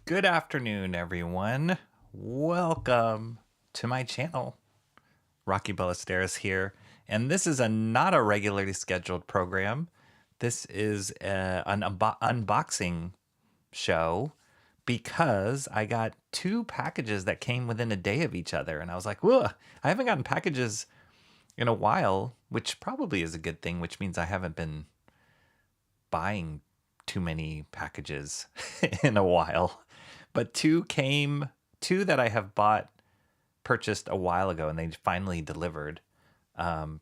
Good afternoon, everyone. Welcome to my channel. Rocky Ballesteros here, and this is not a regularly scheduled program. This is an unboxing show because I got two packages that came within a day of each other, and I was like, whoa, I haven't gotten packages in a while, which probably is a good thing, which means I haven't been buying too many packages in a while. But two that I have purchased a while ago, and they finally delivered,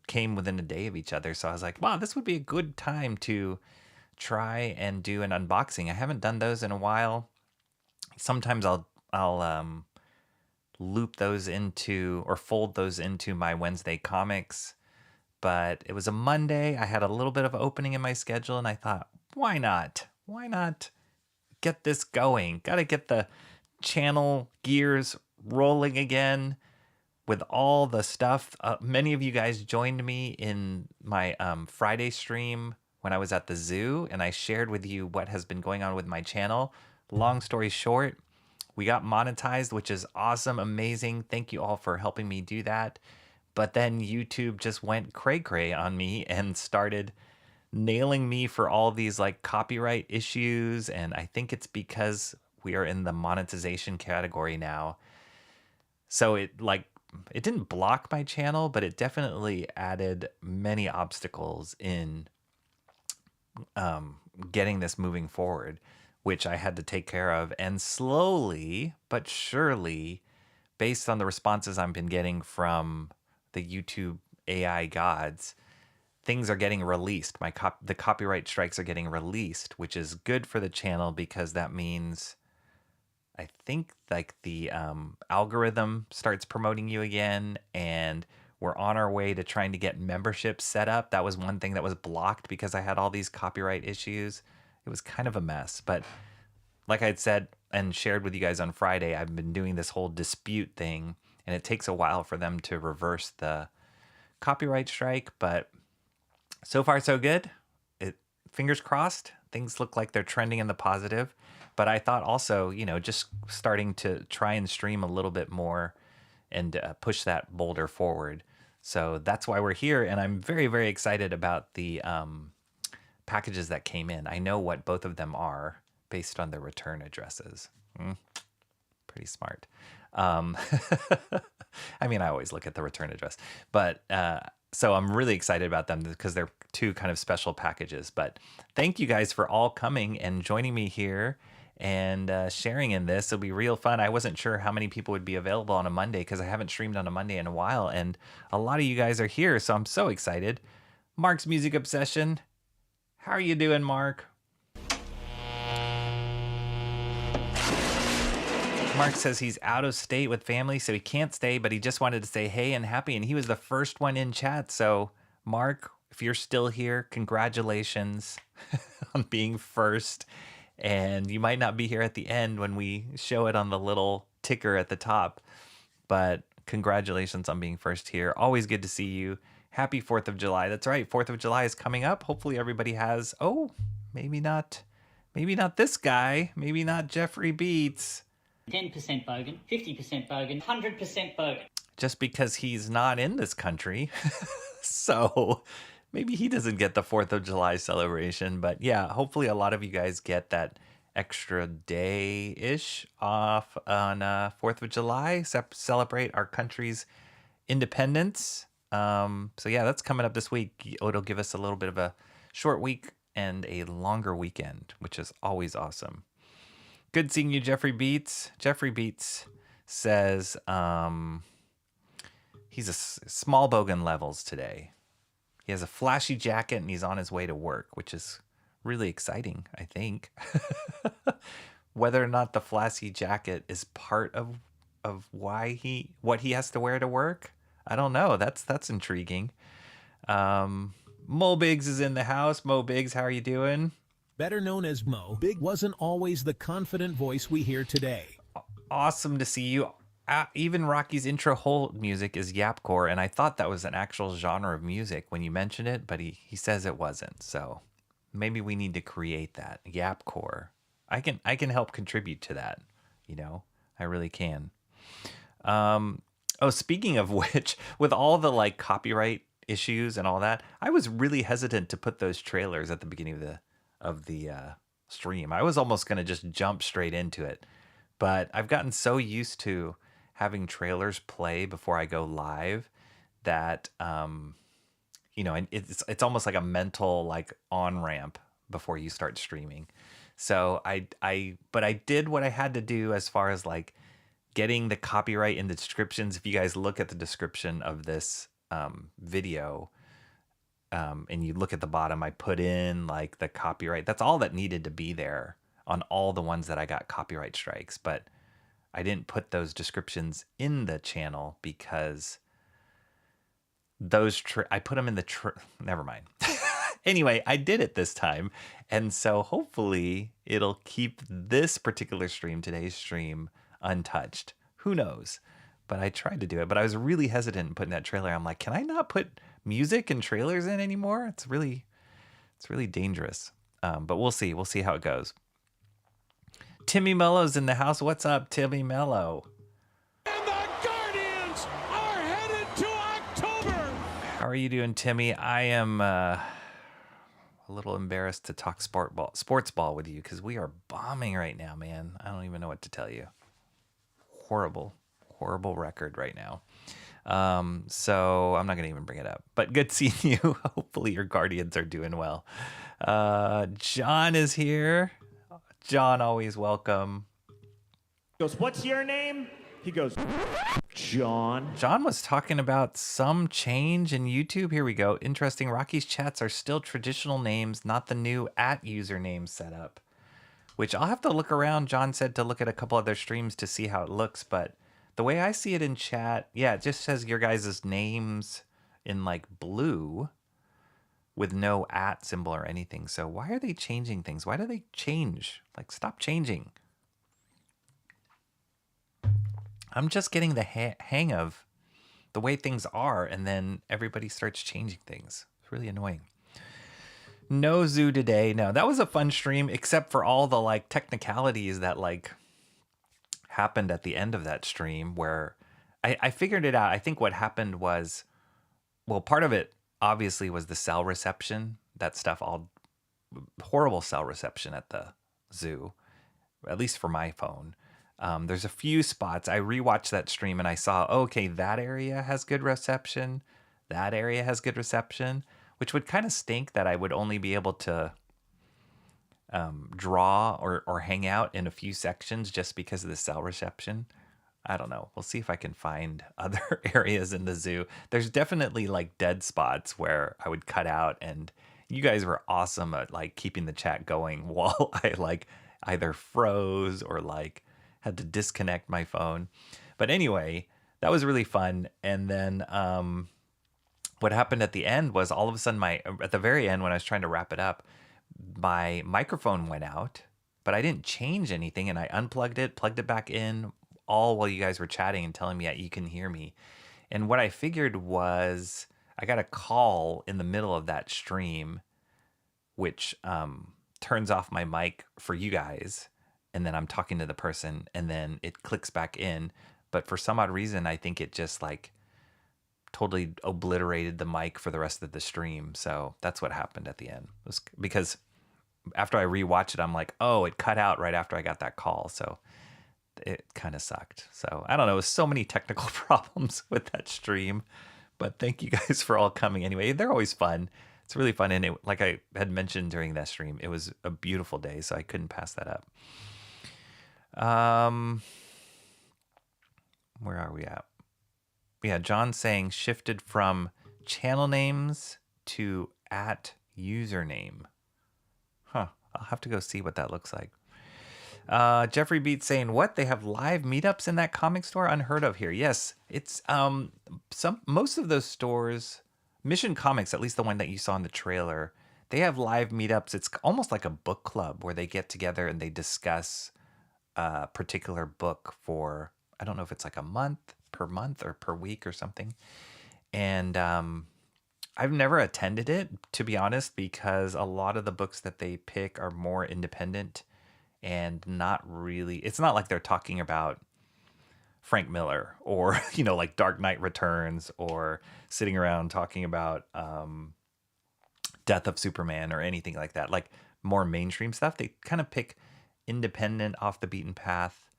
came within a day of each other. So I was like, wow, this would be a good time to try and do an unboxing. I haven't done those in a while. Sometimes I'll loop those into or fold those into my Wednesday comics. But it was a Monday. I had a little bit of opening in my schedule, and I thought, why not? Why not get this going? Got to get the channel gears rolling again with all the stuff. Many of you guys joined me in my Friday stream when I was at the zoo, and I shared with you what has been going on with my channel. Long story short, we got monetized, which is awesome, amazing. Thank you all for helping me do that. But then YouTube just went cray-cray on me and started nailing me for all these like copyright issues. And I think it's because we are in the monetization category now. So it didn't block my channel, but it definitely added many obstacles in getting this moving forward, which I had to take care of. And slowly but surely, based on the responses I've been getting from the YouTube AI gods, things are getting released. The copyright strikes are getting released, which is good for the channel because that means I think like the algorithm starts promoting you again, and We're on our way to trying to get memberships set up. That was one thing that was blocked because I had all these copyright issues. It was kind of a mess. But like I had said and shared with you guys on Friday, I've been doing this whole dispute thing, and it takes a while for them to reverse the copyright strike. But so far, so good. Fingers crossed. Things look like they're trending in the positive. But I thought also, just starting to try and stream a little bit more and push that boulder forward. So that's why we're here. And I'm very, very excited about the packages that came in. I know what both of them are based on their return addresses. Pretty smart. I mean, I always look at the return address. But so I'm really excited about them because they're two kind of special packages. But thank you guys for all coming and joining me here and sharing in this. It'll be real fun. I wasn't sure how many people would be available on a Monday because I haven't streamed on a Monday in a while. And a lot of you guys are here, so I'm so excited. Mark's Music Obsession. How are you doing, Mark? Mark says he's out of state with family, so he can't stay, but he just wanted to say hey and happy, and he was the first one in chat. So, Mark, if you're still here, congratulations on being first. And you might not be here at the end when we show it on the little ticker at the top, but congratulations on being first here. Always good to see you. Happy 4th of July. That's right, 4th of July is coming up. Hopefully everybody has, maybe not this guy, maybe not Jeffrey Beats. 10% bogan, 50% bogan, 100% bogan. Just because he's not in this country. So maybe he doesn't get the 4th of July celebration. But yeah, hopefully a lot of you guys get that extra day-ish off on 4th of July. Celebrate our country's independence. So yeah, that's coming up this week. It'll give us a little bit of a short week and a longer weekend, which is always awesome. Good seeing you, Jeffrey Beats. Jeffrey Beats says he's a small bogan levels today. He has a flashy jacket and he's on his way to work, which is really exciting, I think. Whether or not the flashy jacket is part of what he has to wear to work, I don't know. That's intriguing. Mo Biggs is in the house. Mo Biggs, how are you doing? Better known as Mo, Big wasn't always the confident voice we hear today. Awesome to see you. Even Rocky's intro hold music is yapcore, and I thought that was an actual genre of music when you mentioned it, but he says it wasn't. So maybe we need to create that yapcore. I can help contribute to that. I really can. Speaking of which, with all the copyright issues and all that, I was really hesitant to put those trailers at the beginning of the stream. I was almost going to just jump straight into it, but I've gotten so used to having trailers play before I go live that and it's almost like a mental on ramp before you start streaming. So I did what I had to do as far as getting the copyright in the descriptions. If you guys look at the description of this video, and you look at the bottom, I put in the copyright. That's all that needed to be there on all the ones that I got copyright strikes. But I didn't put those descriptions in the channel because I put them in the never mind. Anyway, I did it this time. And so hopefully it'll keep this particular stream, today's stream, untouched. Who knows? But I tried to do it. But I was really hesitant in putting that trailer. I'm like, can I not put music and trailers in anymore? It's really dangerous. But we'll see. We'll see how it goes. Timmy Mello's in the house. What's up, Timmy Mello? And the Guardians are headed to October. How are you doing, Timmy? I am a little embarrassed to talk sports ball with you because we are bombing right now, man. I don't even know what to tell you. Horrible record right now. So I'm not going to even bring it up, but good seeing you. Hopefully your Guardians are doing well. John is here. John, always welcome. He goes, what's your name? He goes, John. John was talking about some change in YouTube. Here we go. Interesting. Rocky's chats are still traditional names, not the new @username setup, which I'll have to look around. John said to look at a couple other streams to see how it looks, but The way I see it in chat, yeah, it just says your guys' names in like blue with no @ symbol or anything. So why are they changing things? Why do they change? Like, stop changing. I'm just getting the hang of the way things are, and then everybody starts changing things. It's really annoying. No zoo today. No, that was a fun stream, except for all the like technicalities that like happened at the end of that stream where I figured it out. I think what happened was, well, part of it obviously was the cell reception. That stuff, all horrible cell reception at the zoo, at least for my phone. There's a few spots. I rewatched that stream and I saw, okay, that area has good reception. That area has good reception, which would kind of stink that I would only be able to draw or hang out in a few sections just because of the cell reception. I don't know. We'll see if I can find other areas in the zoo. There's definitely like dead spots where I would cut out, and you guys were awesome at like keeping the chat going while I like either froze or like had to disconnect my phone. But anyway, that was really fun. And then what happened at the end was all of a sudden at the very end when I was trying to wrap it up, my microphone went out, but I didn't change anything, and I unplugged it, plugged it back in, all while you guys were chatting and telling me that you can hear me. And what I figured was I got a call in the middle of that stream, which turns off my mic for you guys, and then I'm talking to the person, and then it clicks back in. But for some odd reason, I think it just like totally obliterated the mic for the rest of the stream. So that's what happened at the end. It was because after I rewatched it, I'm like, oh, it cut out right after I got that call. So it kind of sucked. So I don't know. It was so many technical problems with that stream, but thank you guys for all coming anyway. They're always fun. It's really fun. And like I had mentioned during that stream, it was a beautiful day, so I couldn't pass that up. Where are we at? Yeah, John's saying shifted from channel names to @username. Huh. I'll have to go see what that looks like. Jeffrey Beats saying, what? They have live meetups in that comic store? Unheard of here. Yes, it's most of those stores, Mission Comics, at least the one that you saw in the trailer, they have live meetups. It's almost like a book club where they get together and they discuss a particular book for, I don't know if it's like per month or per week or something. And I've never attended it, to be honest, because a lot of the books that they pick are more independent and not really, it's not like they're talking about Frank Miller or, you know, like Dark Knight Returns, or sitting around talking about Death of Superman or anything like that. Like more mainstream stuff. They kind of pick independent, off the beaten path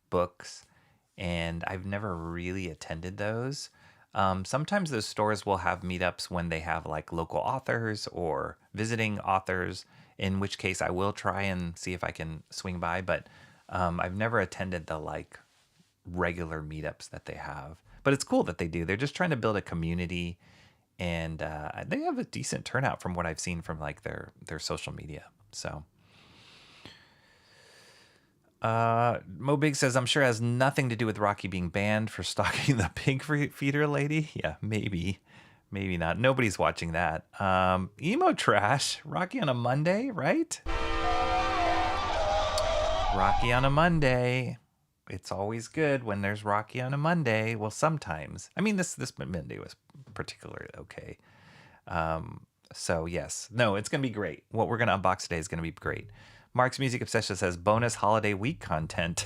books, and I've never really attended those. Sometimes those stores will have meetups when they have like local authors or visiting authors, in which case I will try and see if I can swing by, but I've never attended the like regular meetups that they have. But it's cool that they do. They're just trying to build a community, and they have a decent turnout from what I've seen from like their social media. So Mo Big says, I'm sure it has nothing to do with Rocky being banned for stalking the pig feeder lady. Yeah, maybe not. Nobody's watching that. Emo Trash, Rocky on a Monday, right? Rocky on a Monday. It's always good when there's Rocky on a Monday. Well, sometimes. I mean, this Monday was particularly okay. So yes, no, it's going to be great. What we're going to unbox today is going to be great. Mark's Music Obsession says bonus holiday week content.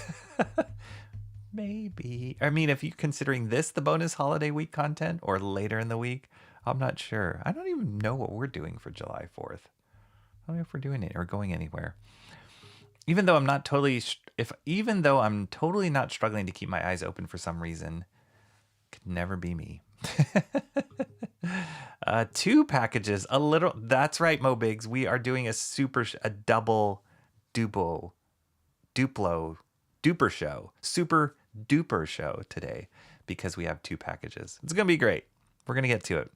Maybe. I mean, if you're considering this the bonus holiday week content or later in the week, I'm not sure. I don't even know what we're doing for July 4th. I don't know if we're doing it or going anywhere. Even though I'm totally not struggling to keep my eyes open for some reason, it could never be me. 2 packages, a little. That's right, Mo Biggs. We are doing a double duper show, super duper show today because we have 2 packages. It's gonna be great. We're gonna get to it.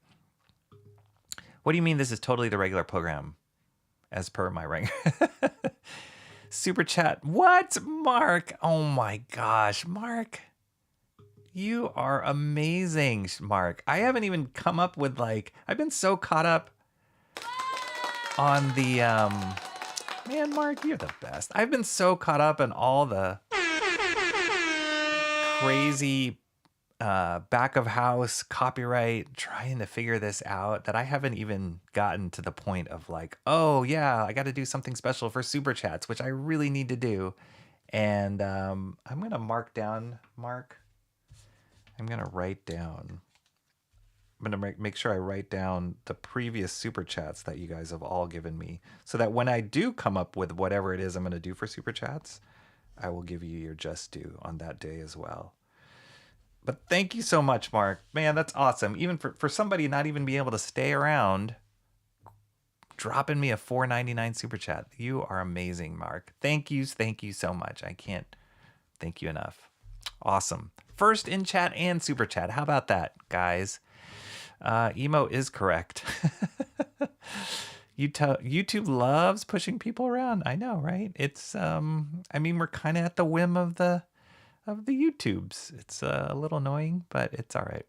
What do you mean this is totally the regular program? As per my rank. Super chat. What? Mark? Oh my gosh, Mark. You are amazing, Mark. I haven't even come up with like, I've been so caught up on the, man, Mark, you're the best. I've been so caught up in all the crazy back of house copyright trying to figure this out that I haven't even gotten to the point of like, oh yeah, I got to do something special for super chats, which I really need to do. And I'm going to mark down, Mark. I'm going to write down. I'm going to make sure I write down the previous super chats that you guys have all given me so that when I do come up with whatever it is I'm going to do for super chats, I will give you your just due on that day as well. But thank you so much, Mark. Man, that's awesome. Even for somebody not even being able to stay around, dropping me a $4.99 super chat. You are amazing, Mark. Thank you so much. I can't thank you enough. Awesome. First in chat and super chat. How about that, guys? Emo is correct. YouTube loves pushing people around. I know, right? It's I mean, we're kind of at the whim of the YouTubes. It's a little annoying, but it's all right.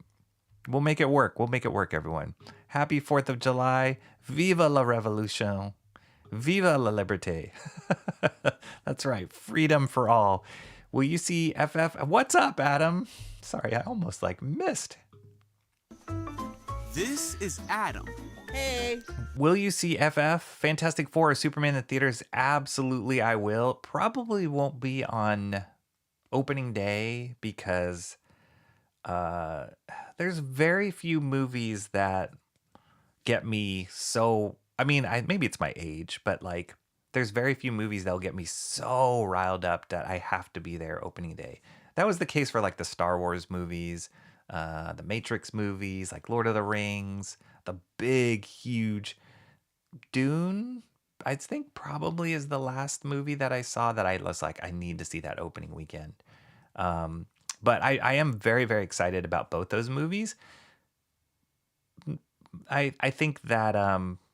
We'll make it work. We'll make it work, everyone. Happy 4th of July. Viva la revolution. Viva la liberté. That's right. Freedom for all. Will you see FF? What's up, Adam? Sorry, I almost like missed. This is Adam. Hey. Will you see FF, Fantastic Four, or Superman in the theaters? Absolutely, I will. Probably won't be on opening day because there's very few movies that get me so. I mean, maybe it's my age, but like, there's very few movies that'll get me so riled up that I have to be there opening day. That was the case for like the Star Wars movies, the Matrix movies, like Lord of the Rings, the big, huge Dune. I think probably is the last movie that I saw that I was like, I need to see that opening weekend. But I am very, very excited about both those movies. I think that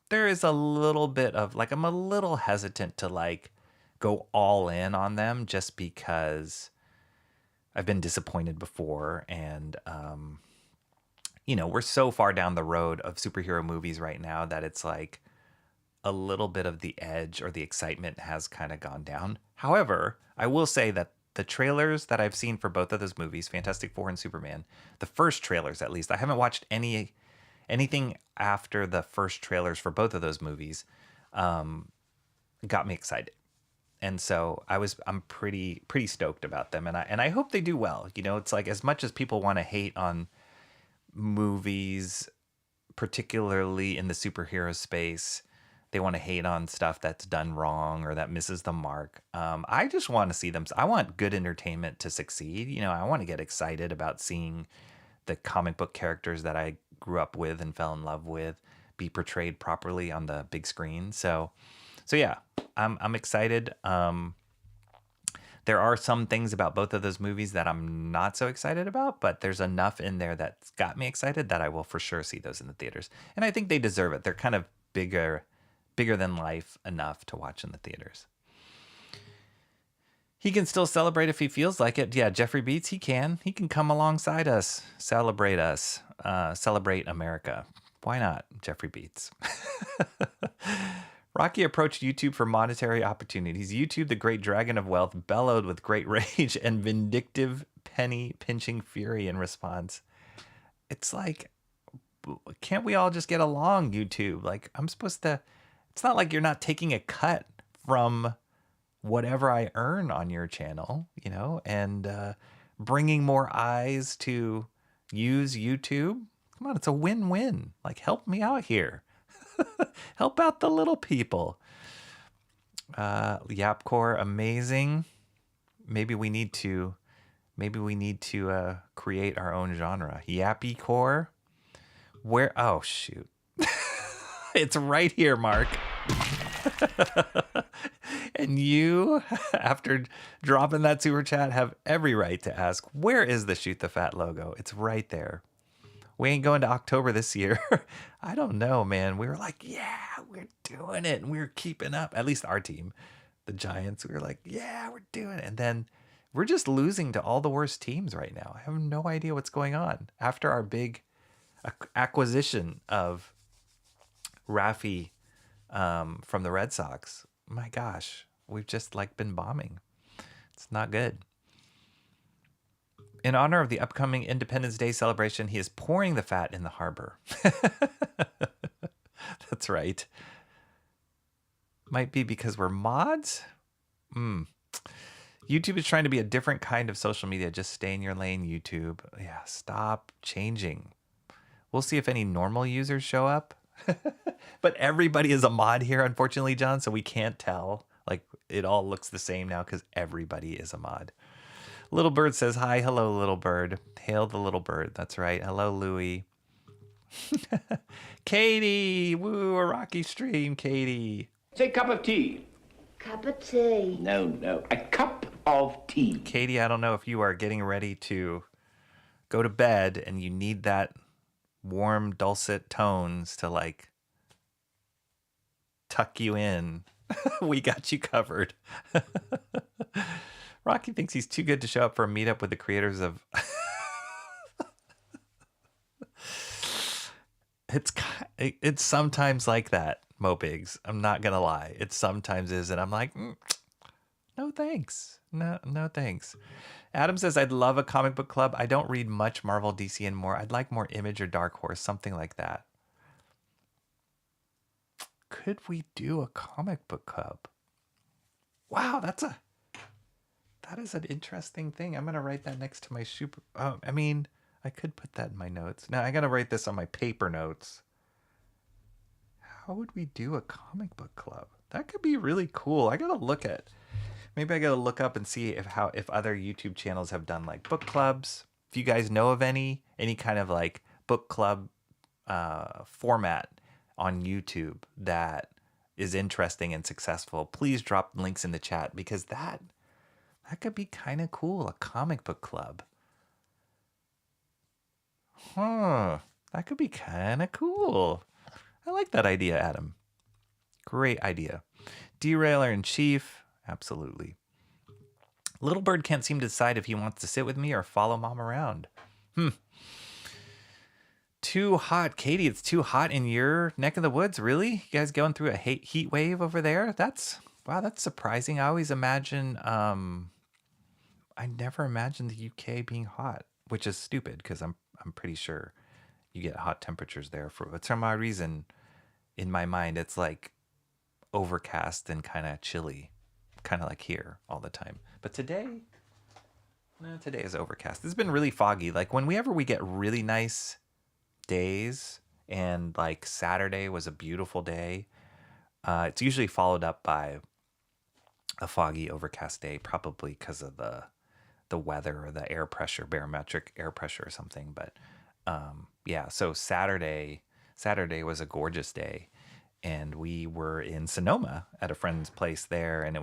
there is a little bit of like, I'm a little hesitant to like go all in on them just because I've been disappointed before. And, we're so far down the road of superhero movies right now that it's like a little bit of the edge or the excitement has kind of gone down. However, I will say that the trailers that I've seen for both of those movies, Fantastic Four and Superman, the first trailers at least, I haven't watched anything after the first trailers for both of those movies, got me excited. And so I'm pretty stoked about them. And I hope they do well. It's like, as much as people want to hate on movies, particularly in the superhero space, they want to hate on stuff that's done wrong or that misses the mark. I just want to see them. I want good entertainment to succeed. I want to get excited about seeing the comic book characters that I grew up with and fell in love with be portrayed properly on the big screen. So yeah, I'm excited. There are some things about both of those movies that I'm not so excited about, but there's enough in there that's got me excited that I will for sure see those in the theaters. And I think they deserve it. They're kind of bigger than life enough to watch in the theaters. He can still celebrate if he feels like it. Yeah, Jeffrey Beats, he can come alongside us, celebrate America. Why not, Jeffrey Beats? Rocky approached YouTube for monetary opportunities. YouTube, the great dragon of wealth, bellowed with great rage and vindictive penny-pinching fury in response. It's like, can't we all just get along, YouTube? Like, it's not like you're not taking a cut from whatever I earn on your channel, and bringing more eyes to use YouTube. Come on, it's a win-win. Like, help me out here. Help out the little people. Yapcore, amazing. Maybe we need to create our own genre. Yappycore. Where? Oh shoot. It's right here, Mark. And you, after dropping that super chat, have every right to ask, where is the Shoot the Fat logo? It's right there. We ain't going to October this year. I don't know, man. We were like, yeah, we're doing it. And we were keeping up. At least our team, the Giants, we were like, yeah, we're doing it. And then we're just losing to all the worst teams right now. I have no idea what's going on. After our big acquisition of Rafi from the Red Sox, my gosh, we've just like been bombing. It's not good. In honor of the upcoming Independence Day celebration, he is pouring the fat in the harbor. That's right. Might be because we're mods? YouTube is trying to be a different kind of social media. Just stay in your lane, YouTube. Yeah, stop changing. We'll see if any normal users show up. But everybody is a mod here, unfortunately, John, so we can't tell. Like, it all looks the same now because everybody is a mod. Little Bird says, hi, hello, Little Bird. Hail the Little Bird. That's right. Hello, Louie. Katie, woo, a Rocky stream, Katie. Say cup of tea. Cup of tea. No, a cup of tea. Katie, I don't know if you are getting ready to go to bed and you need that warm, dulcet tones to like tuck you in. We got you covered. Rocky thinks he's too good to show up for a meetup with the creators of... It's sometimes like that, Mopigs. I'm not going to lie. It sometimes is, and I'm like, no thanks. No thanks. Adam says, I'd love a comic book club. I don't read much Marvel, DC, and more. I'd like more Image or Dark Horse, something like that. Could we do a comic book club? Wow, that is an interesting thing. I'm going to write that next to my super... I mean, I could put that in my notes. Now, I got to write this on my paper notes. How would we do a comic book club? That could be really cool. I got to look at... Maybe I got to look up and see if other YouTube channels have done like book clubs. If you guys know of any kind of like book club format on YouTube that is interesting and successful, please drop links in the chat, because that could be kind of cool. A comic book club. That could be kind of cool. I like that idea, Adam. Great idea. Derailer in Chief. Absolutely. Little Bird can't seem to decide if he wants to sit with me or follow Mom around. Too hot. Katie, it's too hot in your neck of the woods, really? You guys going through a heat wave over there? Wow, that's surprising. I always imagine... I never imagined the UK being hot, which is stupid because I'm pretty sure you get hot temperatures there. For some odd reason, in my mind, it's like overcast and kind of chilly, kind of like here all the time. But today is overcast. It's been really foggy. Like whenever we get really nice days, and like Saturday was a beautiful day, it's usually followed up by a foggy, overcast day, probably because of the weather or the air pressure, barometric air pressure or something. But yeah, so Saturday was a gorgeous day, and we were in Sonoma at a friend's place there, and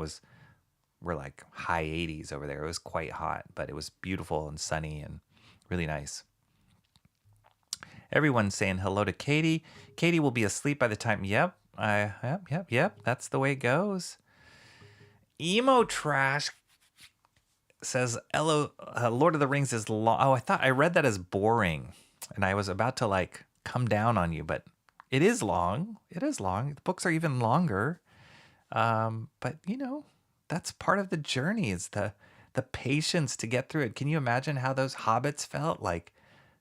we're like high 80s over there. It was quite hot, but it was beautiful and sunny and really nice. Everyone's saying hello to Katie. Katie will be asleep by the time. Yep. That's the way it goes. Emo Trash says, Lord of the Rings is long. Oh, I read that as boring, and I was about to like come down on you, but it is long. It is long. The books are even longer. But you know, that's part of the journey, is the patience to get through it. Can you imagine how those hobbits felt, like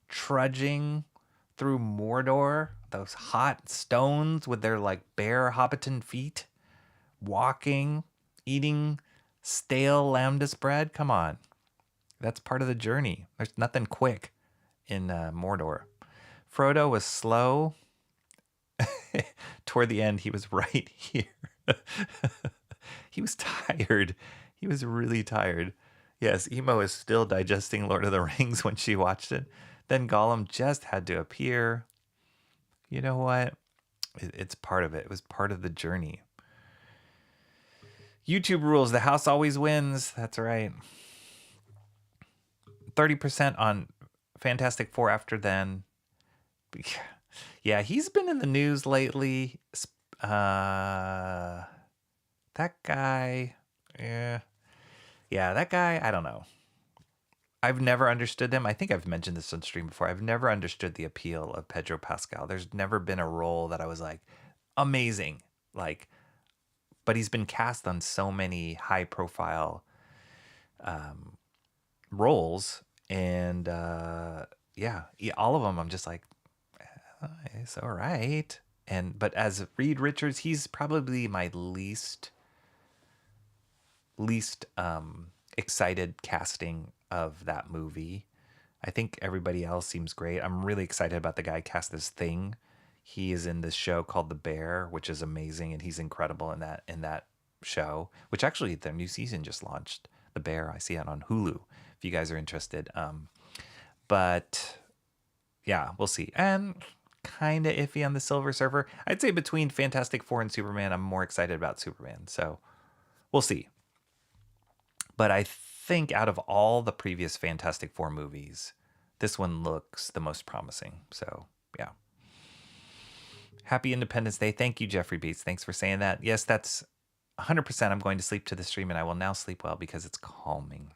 trudging through Mordor, those hot stones with their like bare hobbiton feet, walking, eating stale lambdas bread? Come on. That's part of the journey. There's nothing quick in Mordor. Frodo was slow. Toward the end, he was right here. He was tired. He was really tired. Yes, Emo is still digesting Lord of the Rings when she watched it. Then Gollum just had to appear. You know what? It's part of it. It was part of the journey. YouTube rules. The house always wins. That's right. 30% on Fantastic Four after then. Yeah, he's been in the news lately. That guy. Yeah. Yeah, that guy, I don't know. I've never understood him. I think I've mentioned this on stream before. I've never understood the appeal of Pedro Pascal. There's never been a role that I was like, amazing. Like, but he's been cast on so many high profile roles. And yeah, all of them, I'm just like, it's all right. But as Reed Richards, he's probably my least excited casting of that movie. I think everybody else seems great. I'm really excited about the guy cast as Thing. He is in this show called The Bear, which is amazing, and he's incredible in that show. Which actually, their new season just launched. The Bear, I see it on Hulu. If you guys are interested, but yeah, we'll see. And kind of iffy on the Silver Surfer. I'd say between Fantastic Four and Superman, I'm more excited about Superman. So we'll see. But I think out of all the previous Fantastic Four movies, this one looks the most promising. So, yeah. Happy Independence Day. Thank you, Jeffrey Beats. Thanks for saying that. Yes, that's 100%. I'm going to sleep to the stream, and I will now sleep well because it's calming.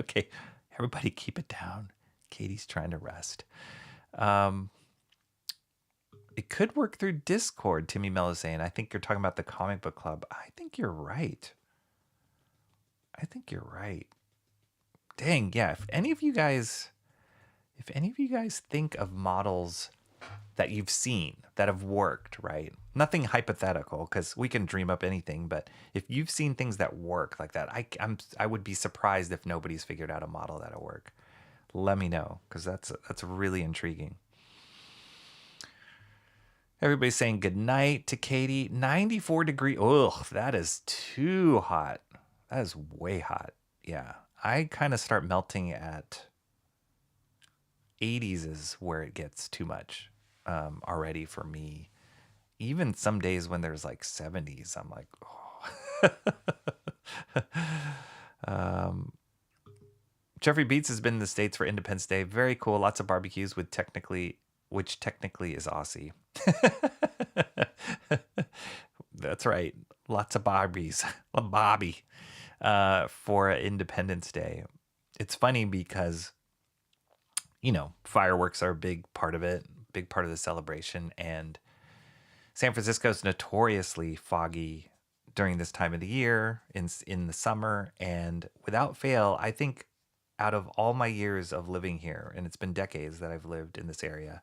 Okay, everybody keep it down. Katie's trying to rest. It could work through Discord, Timmy Mello saying. I think you're talking about the comic book club. I think you're right. Dang, yeah. If any of you guys think of models that you've seen that have worked, right? Nothing hypothetical, because we can dream up anything. But if you've seen things that work like that, I would be surprised if nobody's figured out a model that'll work. Let me know, because that's really intriguing. Everybody's saying good night to Katie. 94 degree. Ugh, that is too hot. That is way hot. Yeah. I kind of start melting at 80s is where it gets too much already for me. Even some days when there's like 70s, I'm like, oh. Jeffrey Beats has been in the States for Independence Day. Very cool. Lots of barbecues which technically is Aussie. That's right. Lots of Barbies. Bobby. For Independence Day. It's funny because, fireworks are a big part of it, big part of the celebration. And San Francisco is notoriously foggy during this time of the year in the summer. And without fail, I think out of all my years of living here, and it's been decades that I've lived in this area,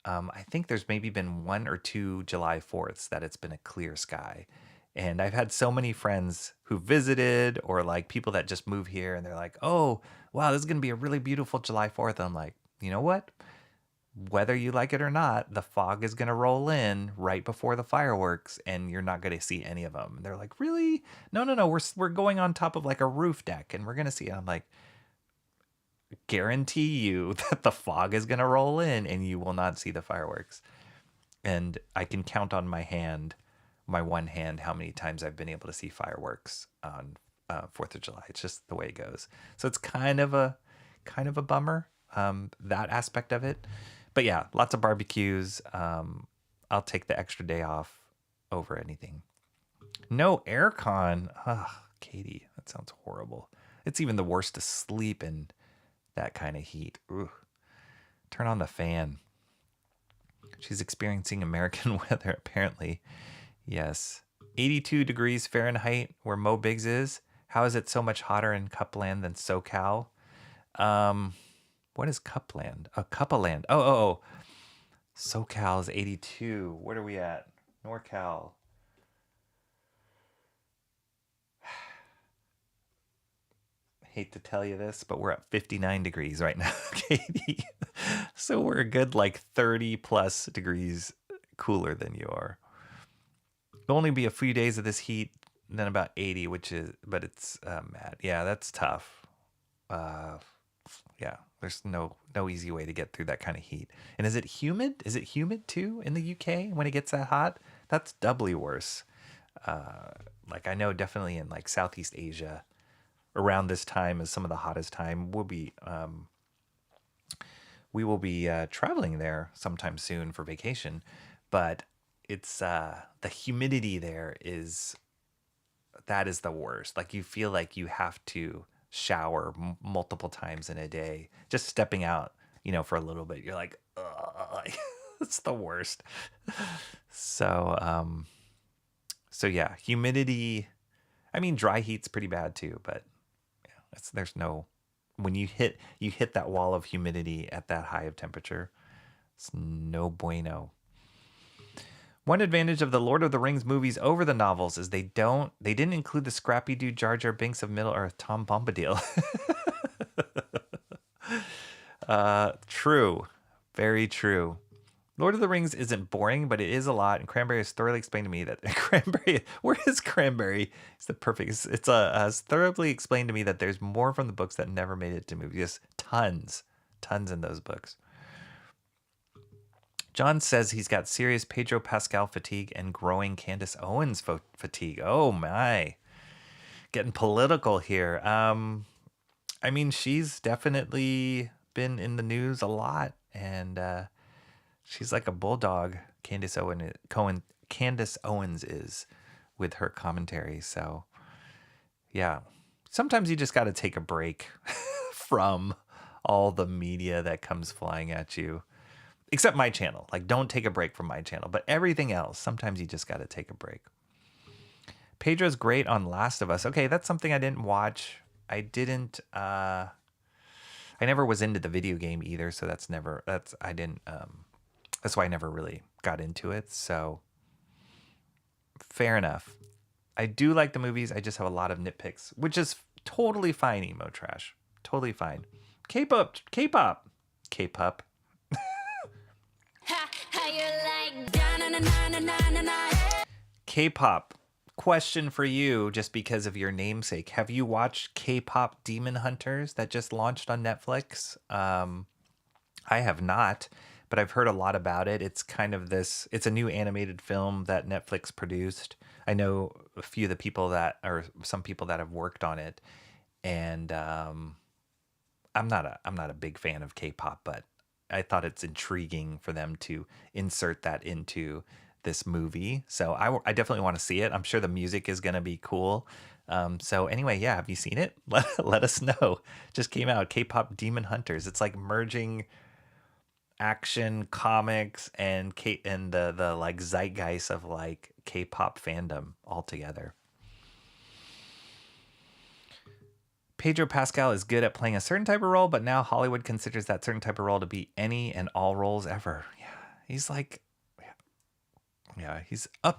I think there's maybe been 1 or 2 July 4ths that it's been a clear sky. And I've had so many friends who visited, or like people that just move here and they're like, oh, wow, this is going to be a really beautiful July 4th. And I'm like, you know what? Whether you like it or not, the fog is going to roll in right before the fireworks and you're not going to see any of them. And they're like, really? No. We're going on top of like a roof deck and we're going to see it. I'm like, guarantee you that the fog is going to roll in and you will not see the fireworks. And I can count on my one hand, how many times I've been able to see fireworks on 4th of July. It's just the way it goes. So it's kind of a bummer, that aspect of it. But yeah, lots of barbecues. I'll take the extra day off over anything. No aircon. Ugh, Katie, that sounds horrible. It's even the worst to sleep in that kind of heat. Ugh. Turn on the fan. She's experiencing American weather, apparently. Yes. 82 degrees Fahrenheit where Mo Biggs is. How is it so much hotter in Cupland than SoCal? What is Cupland? Oh, Cupaland. Oh. SoCal is 82. What are we at? NorCal. Hate to tell you this, but we're at 59 degrees right now, Katie. So we're a good like 30 plus degrees cooler than you are. It'll only be a few days of this heat, then about 80, but it's mad. Yeah, that's tough. Yeah, there's no easy way to get through that kind of heat. And is it humid? Is it humid too in the UK when it gets that hot? That's doubly worse. Like I know definitely in like Southeast Asia, around this time is some of the hottest time. We will be traveling there sometime soon for vacation, but it's the humidity there is that is the worst. Like you feel like you have to shower multiple times in a day. Just stepping out, for a little bit, you're like, ugh, it's the worst. So, so yeah, humidity. I mean, dry heat's pretty bad too, but yeah, there's no, when you hit that wall of humidity at that high of temperature, it's no bueno. One advantage of the Lord of the Rings movies over the novels is they didn't include the scrappy dude Jar Jar Binks of Middle Earth, Tom Bombadil. True. Very true. Lord of the Rings isn't boring, but it is a lot. And Cranberry has thoroughly explained to me that where is Cranberry? It's the perfect. It's has thoroughly explained to me that there's more from the books that never made it to movies. Tons in those books. John says he's got serious Pedro Pascal fatigue and growing Candace Owens fatigue. Oh my, getting political here. I mean, she's definitely been in the news a lot, and she's like a bulldog. Candace Owens is with her commentary. So yeah, sometimes you just got to take a break from all the media that comes flying at you. Except my channel. Like, don't take a break from my channel. But everything else, sometimes you just got to take a break. Pedro's great on Last of Us. Okay, that's something I didn't watch. I never was into the video game either, so that's why I never really got into it. So, fair enough. I do like the movies. I just have a lot of nitpicks, which is totally fine, Emo Trash. Totally fine. K-pop. K-pop. Question for you, just because of your namesake. Have you watched K-pop Demon Hunters that just launched on Netflix? I have not, but I've heard a lot about it. It's kind of it's a new animated film that Netflix produced. I know a few of the people some people that have worked on it, and I'm not a big fan of K-pop, but I thought it's intriguing for them to insert that into this movie. So I definitely want to see it. I'm sure the music is going to be cool. So anyway, yeah, have you seen it? Let us know. Just came out, K-pop Demon Hunters. It's like merging action, comics, and the like zeitgeist of like K-pop fandom all together. Pedro Pascal is good at playing a certain type of role, but now Hollywood considers that certain type of role to be any and all roles ever. Yeah, he's like,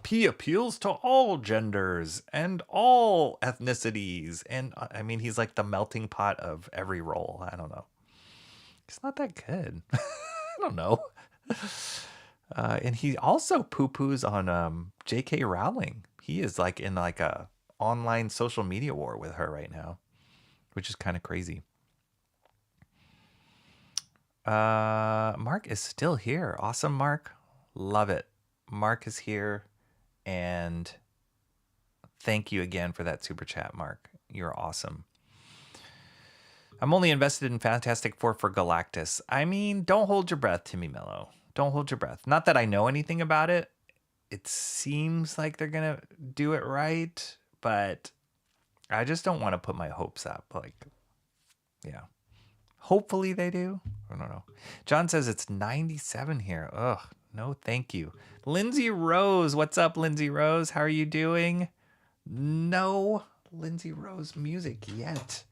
he appeals to all genders and all ethnicities, and I mean, he's like the melting pot of every role. I don't know. He's not that good. I don't know. And he also poo-poos on J.K. Rowling. He is like in like a online social media war with her right now, which is kind of crazy. Mark is still here. Awesome, Mark. Love it. Mark is here, and thank you again for that super chat, Mark. You're awesome. I'm only invested in Fantastic Four for Galactus. I mean, don't hold your breath, Timmy Mello. Don't hold your breath. Not that I know anything about it. It seems like they're going to do it right, but I just don't want to put my hopes up. Like, yeah. Hopefully they do. I don't know. John says it's 97 here. Ugh, no thank you. Lindsay Rose. What's up, Lindsay Rose? How are you doing? No Lindsay Rose music yet.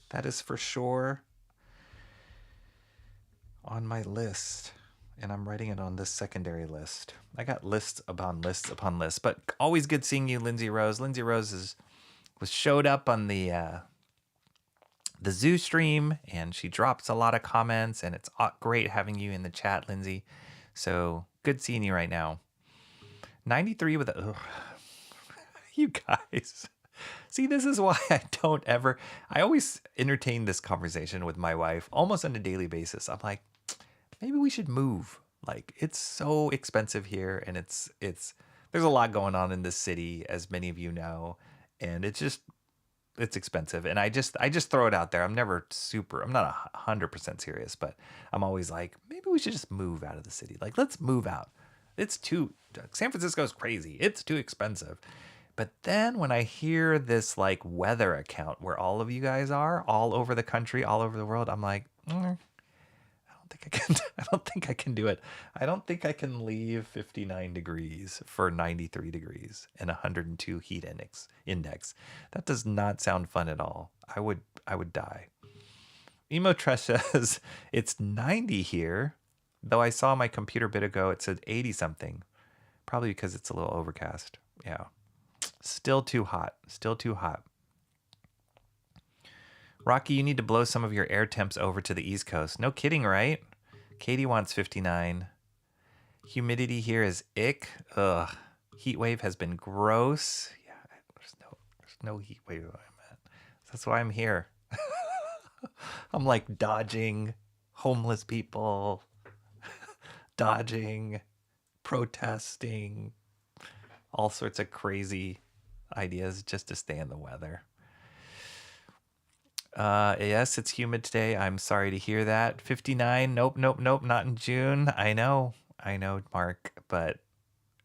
That is for sure on my list. And I'm writing it on this secondary list. I got lists upon lists upon lists. But always good seeing you, Lindsay Rose. Lindsay Rose showed up on the Zoo stream, and she drops a lot of comments, and it's great having you in the chat, Lindsay. So good seeing you right now. 93 with a... You guys... See, this is why I always entertain this conversation with my wife almost on a daily basis. I'm like, maybe we should move. Like, it's so expensive here, and there's a lot going on in this city, as many of you know, and it's expensive. And I just throw it out there. I'm not 100% serious, but I'm always like, maybe we should just move out of the city. Like, let's move out. San Francisco's crazy. It's too expensive. But then when I hear this like weather account where all of you guys are all over the country, all over the world, I'm like, I don't think I can. I don't think I can do it. I don't think I can leave 59 degrees for 93 degrees and 102 heat index. That does not sound fun at all. I would die. Emo Tresh says it's 90 here, though I saw my computer a bit ago. It said 80 something, probably because it's a little overcast. Yeah, still too hot. Still too hot. Rocky, you need to blow some of your air temps over to the East Coast. No kidding, right? Katie wants 59. Humidity here is ick. Ugh. Heat wave has been gross. Yeah, there's no heat wave where I'm at. That's why I'm here. I'm like dodging homeless people, dodging, protesting, all sorts of crazy ideas just to stay in the weather. Yes, it's humid today. I'm sorry to hear that. 59. Nope, not in June. I know, Mark, but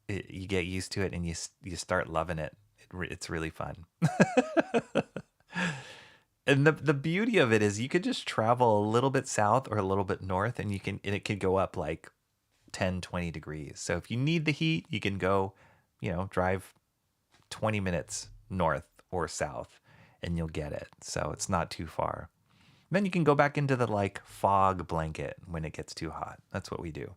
you get used to it and you start loving it. It's really fun. And the beauty of it is you could just travel a little bit south or a little bit north and it could go up like 10, 20 degrees. So if you need the heat, you can go, drive 20 minutes north or south and you'll get it. So it's not too far. Then you can go back into the like fog blanket when it gets too hot. That's what we do.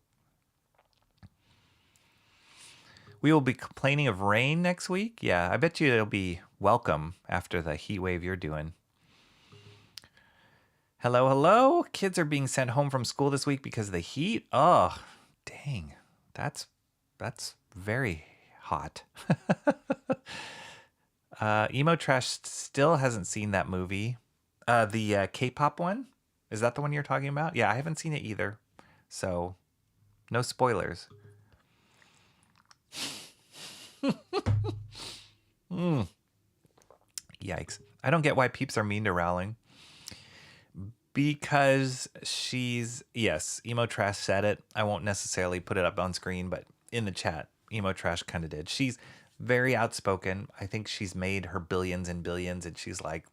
We will be complaining of rain next week. Yeah, I bet you it'll be welcome after the heat wave you're doing. Hello. Kids are being sent home from school this week because of the heat. Oh, dang. That's very hot. Emo Trash still hasn't seen that movie. The K-pop one? Is that the one you're talking about? Yeah, I haven't seen it either. So, no spoilers. Yikes. I don't get why peeps are mean to Rowling. Because yes, Emo Trash said it. I won't necessarily put it up on screen, but in the chat, Emo Trash kind of did. She's very outspoken. I think she's made her billions and billions, and she's like,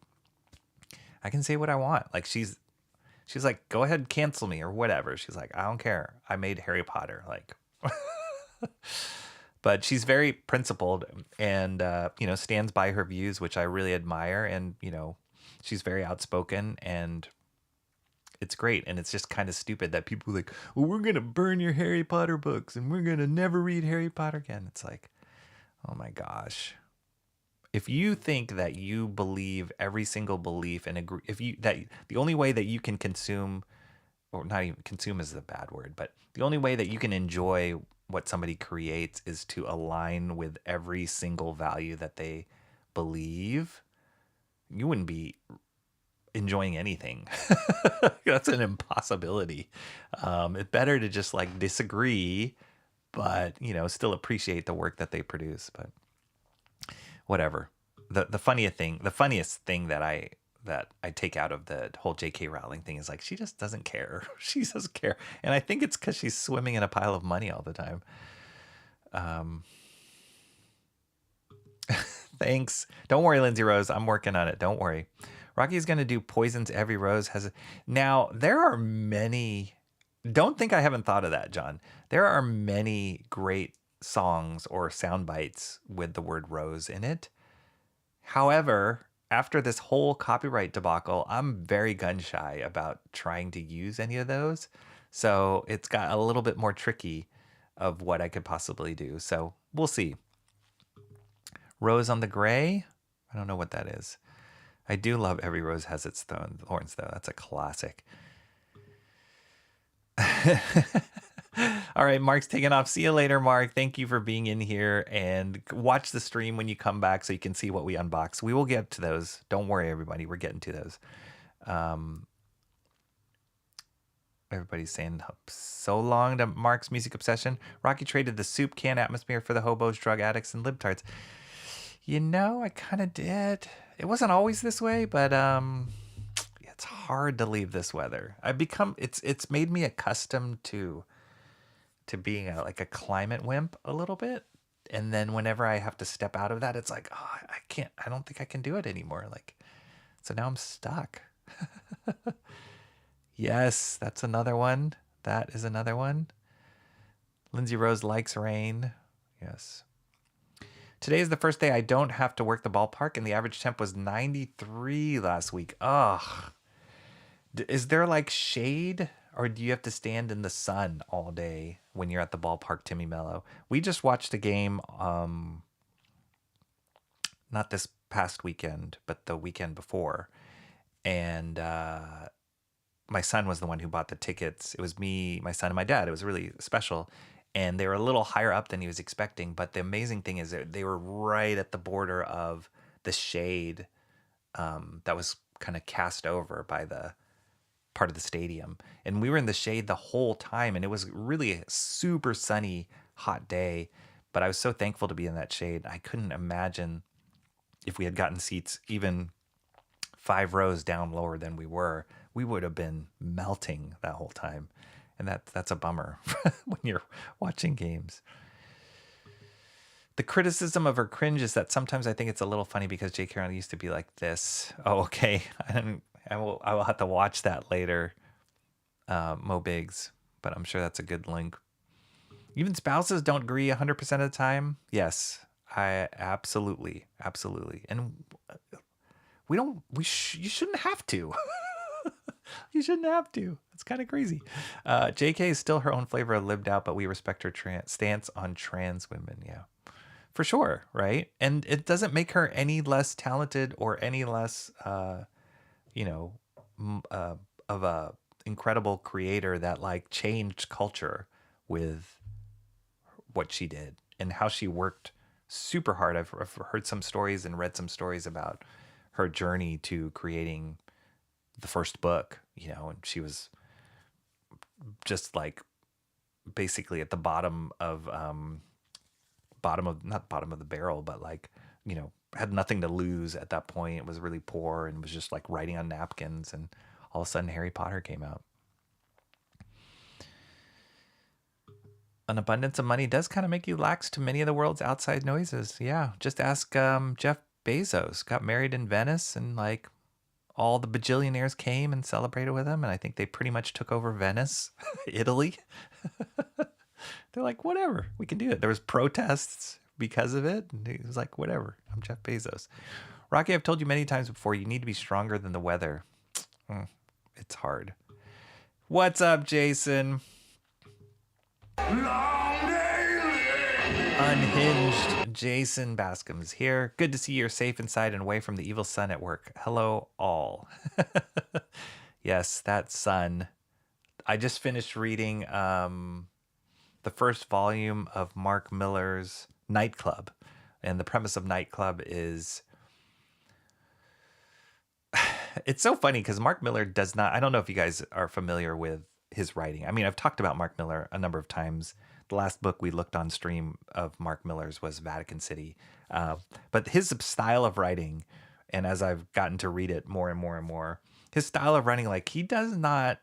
I can say what I want. Like she's like, go ahead, cancel me or whatever. She's like, I don't care. I made Harry Potter. Like, but she's very principled and stands by her views, which I really admire. And she's very outspoken and it's great. And it's just kind of stupid that people are like, well, we're gonna burn your Harry Potter books and we're gonna never read Harry Potter again. It's like, oh my gosh. If you think that you believe every single belief and agree, that the only way that you can consume, or not even consume is a bad word, but the only way that you can enjoy what somebody creates is to align with every single value that they believe, you wouldn't be enjoying anything. That's an impossibility. It's better to just like disagree, but still appreciate the work that they produce. But whatever. The funniest thing that I take out of the whole J.K. Rowling thing is like she just doesn't care. She doesn't care, and I think it's because she's swimming in a pile of money all the time. Thanks. Don't worry, Lindsay Rose. I'm working on it. Don't worry. Rocky's going to do Poison's Every Rose Has. Now, there are many. Don't think I haven't thought of that, John. There are many great songs or sound bites with the word rose in it. However, after this whole copyright debacle, I'm very gun shy about trying to use any of those. So it's got a little bit more tricky of what I could possibly do. So we'll see. Rose on the Gray. I don't know what that is. I do love Every Rose Has Its Thorns, though. That's a classic. All right, Mark's taking off. See you later, Mark. Thank you for being in here, and watch the stream when you come back so you can see what we unbox. We will get to those. Don't worry, everybody. We're getting to those. Everybody's saying so long to Mark's music obsession. Rocky traded the soup can atmosphere for the hobos, drug addicts, and libtards. I kind of did. It wasn't always this way, but it's hard to leave this weather. It's made me accustomed to being like a climate wimp a little bit, And then whenever I have to step out of that, it's like, oh, I don't think I can do it anymore. Like, so now I'm stuck. Yes, that's another one. That is another one. Lindsay Rose likes rain. Yes. Today is the first day I don't have to work the ballpark, and the average temp was 93 last week. Ugh. Is there like shade, or do you have to stand in the sun all day when you're at the ballpark, Timmy Mello? We just watched a game, not this past weekend, but the weekend before. And my son was the one who bought the tickets. It was me, my son, and my dad. It was really special. And they were a little higher up than he was expecting. But the amazing thing is that they were right at the border of the shade that was kind of cast over by the part of the stadium. And we were in the shade the whole time. And it was really a super sunny, hot day. But I was so thankful to be in that shade. I couldn't imagine if we had gotten seats even 5 rows down lower than we were, we would have been melting that whole time. And that's a bummer when you're watching games. The criticism of her cringe is that sometimes I think it's a little funny because J. Carroll used to be like this. Oh, okay. I will have to watch that later, Mo Biggs, but I'm sure that's a good link. Even spouses don't agree 100% of the time. Yes, I absolutely. And you shouldn't have to. You shouldn't have to. It's kind of crazy. JK is still her own flavor of lived out, but we respect her stance on trans women. Yeah, for sure. Right. And it doesn't make her any less talented or any less, of a incredible creator that like changed culture with what she did and how she worked super hard. I've heard some stories and read some stories about her journey to creating the first book, and she was just like basically at the bottom of not bottom of the barrel, but like, had nothing to lose at that point. It was really poor and was just like writing on napkins, and all of a sudden Harry Potter came out. An abundance of money does kind of make you lax to many of the world's outside noises. Yeah, just ask Jeff Bezos. Got married in Venice, and like all the bajillionaires came and celebrated with him, and I think they pretty much took over Venice, Italy. They're like, whatever, we can do it. There was protests because of it, and he was like, whatever, I'm Jeff Bezos. Rocky, I've told you many times before, you need to be stronger than the weather. It's hard. What's up, Jason? Unhinged Jason Bascom is here. Good to see you're safe inside and away from the evil sun at work. Hello, all. Yes, that sun. I just finished reading the first volume of Mark Miller's Nightclub. And the premise of Nightclub is... It's so funny because Mark Miller does not... I don't know if you guys are familiar with his writing. I mean, I've talked about Mark Miller a number of times. The last book we looked on stream of Mark Miller's was Vatican City. But his style of writing, and as I've gotten to read it more and more and more, his style of writing, like he does not,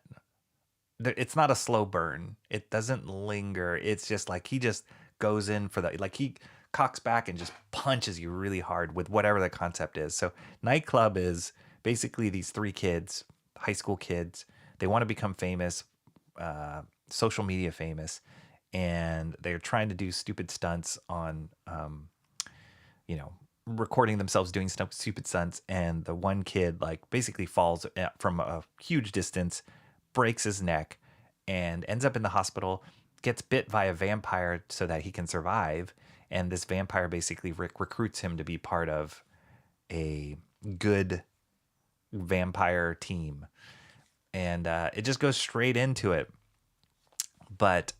it's not a slow burn. It doesn't linger. It's just like he just goes in for the, like he cocks back and just punches you really hard with whatever the concept is. So Nightclub is basically these 3 kids, high school kids. They want to become famous, social media famous. And they're trying to do stupid stunts on, recording themselves doing stupid stunts. And the one kid, like, basically falls from a huge distance, breaks his neck, and ends up in the hospital, gets bit by a vampire so that he can survive. And this vampire basically recruits him to be part of a good vampire team. And it just goes straight into it. But...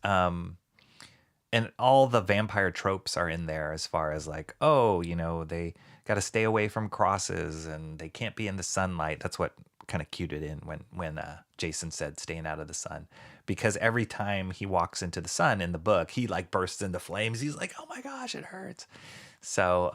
and all the vampire tropes are in there as far as like, they got to stay away from crosses and they can't be in the sunlight. That's what kind of cued it in when Jason said staying out of the sun, because every time he walks into the sun in the book, he like bursts into flames. He's like, oh my gosh, it hurts. So,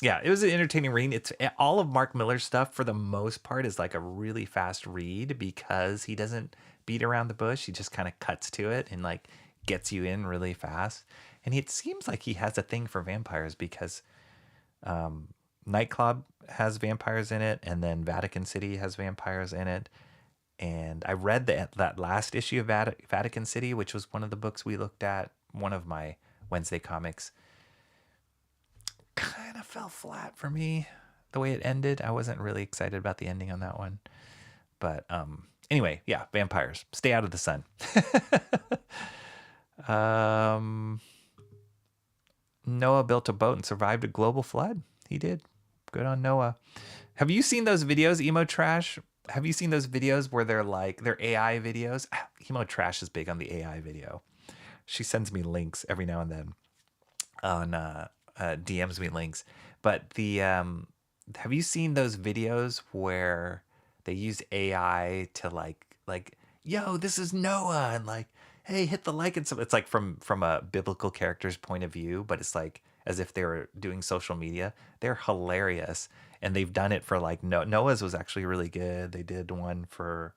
yeah, it was an entertaining read. It's all of Mark Miller's stuff for the most part is like a really fast read because he doesn't beat around the bush. He just kind of cuts to it and like gets you in really fast. And it seems like he has a thing for vampires because Nightclub has vampires in it, and then Vatican City has vampires in it. And I read that last issue of Vatican City, which was one of the books we looked at, one of my Wednesday comics. Kind of fell flat for me the way it ended. I wasn't really excited about the ending on that one. But anyway, yeah, vampires. Stay out of the sun. Noah built a boat and survived a global flood. He did. Good on Noah. Have you seen those videos, Emo Trash? Have you seen those videos where they're AI videos? Emo Trash is big on the AI video. She sends me links every now and then on DMs me links. But have you seen those videos where they use AI to like, yo, this is Noah, and like, hey, hit the like and stuff. It's like from a biblical character's point of view, but it's like as if they were doing social media. They're hilarious. And they've done it for like Noah's was actually really good. They did one for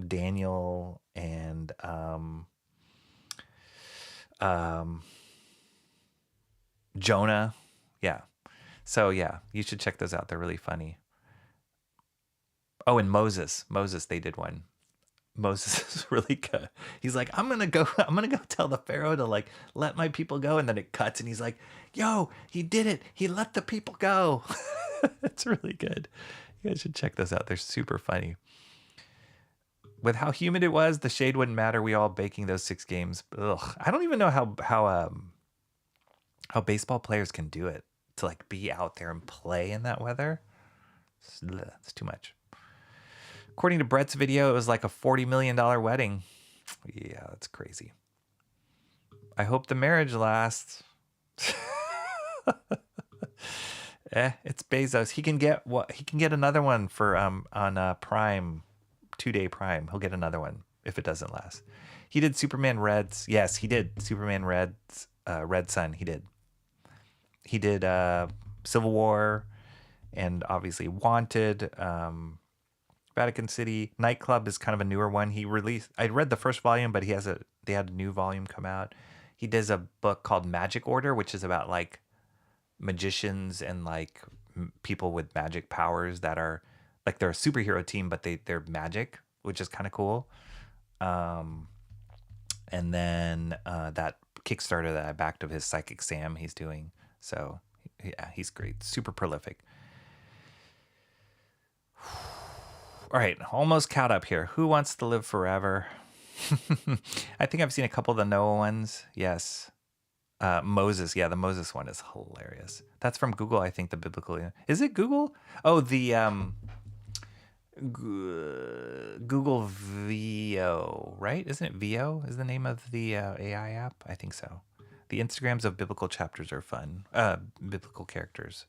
Daniel and Jonah. Yeah. So yeah, you should check those out. They're really funny. Oh, and Moses, they did one. Moses is really good. He's like, I'm gonna go tell the Pharaoh to like let my people go, and then it cuts and he's like, yo, he did it. He let the people go. It's really good. You guys should check those out. They're super funny. With how humid it was, the shade wouldn't matter. We all baking those 6 games. Ugh. I don't even know how baseball players can do it, to like be out there and play in that weather. It's too much. According to Brett's video, it was like a $40 million wedding. Yeah, that's crazy. I hope the marriage lasts. It's Bezos. He can get another one for on Prime, 2-day Prime. He'll get another one if it doesn't last. He did Superman Reds. Yes, he did Superman Reds. Red Sun. He did. He did Civil War, and obviously Wanted. Vatican City. Nightclub is kind of a newer one. I read the first volume, but they had a new volume come out. He does a book called Magic Order, which is about like magicians and like people with magic powers that are like, they're a superhero team, but they're magic, which is kind of cool. And then that Kickstarter that I backed of his Psychic Sam he's doing. So yeah, he's great. Super prolific. All right, almost caught up here. Who wants to live forever? I think I've seen a couple of the Noah ones. Yes. Moses. Yeah, the Moses one is hilarious. That's from Google, I think, the biblical. Is it Google? Oh, the Google VO, right? Isn't it VO is the name of the AI app? I think so. The Instagrams of biblical chapters are fun. Biblical characters.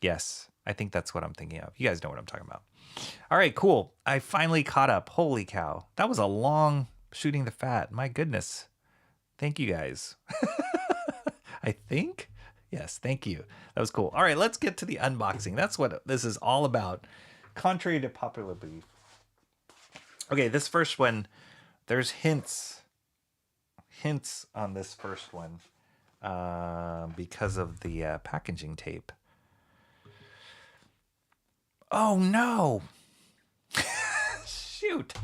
Yes, I think that's what I'm thinking of. You guys know what I'm talking about. All right, cool. I finally caught up. Holy cow. That was a long shooting the fat. My goodness. Thank you guys. I think. Yes, thank you. That was cool. All right, let's get to the unboxing. That's what this is all about. Contrary to popular belief. Okay, this first one, there's hints on this first one because of the packaging tape. Oh no! Shoot!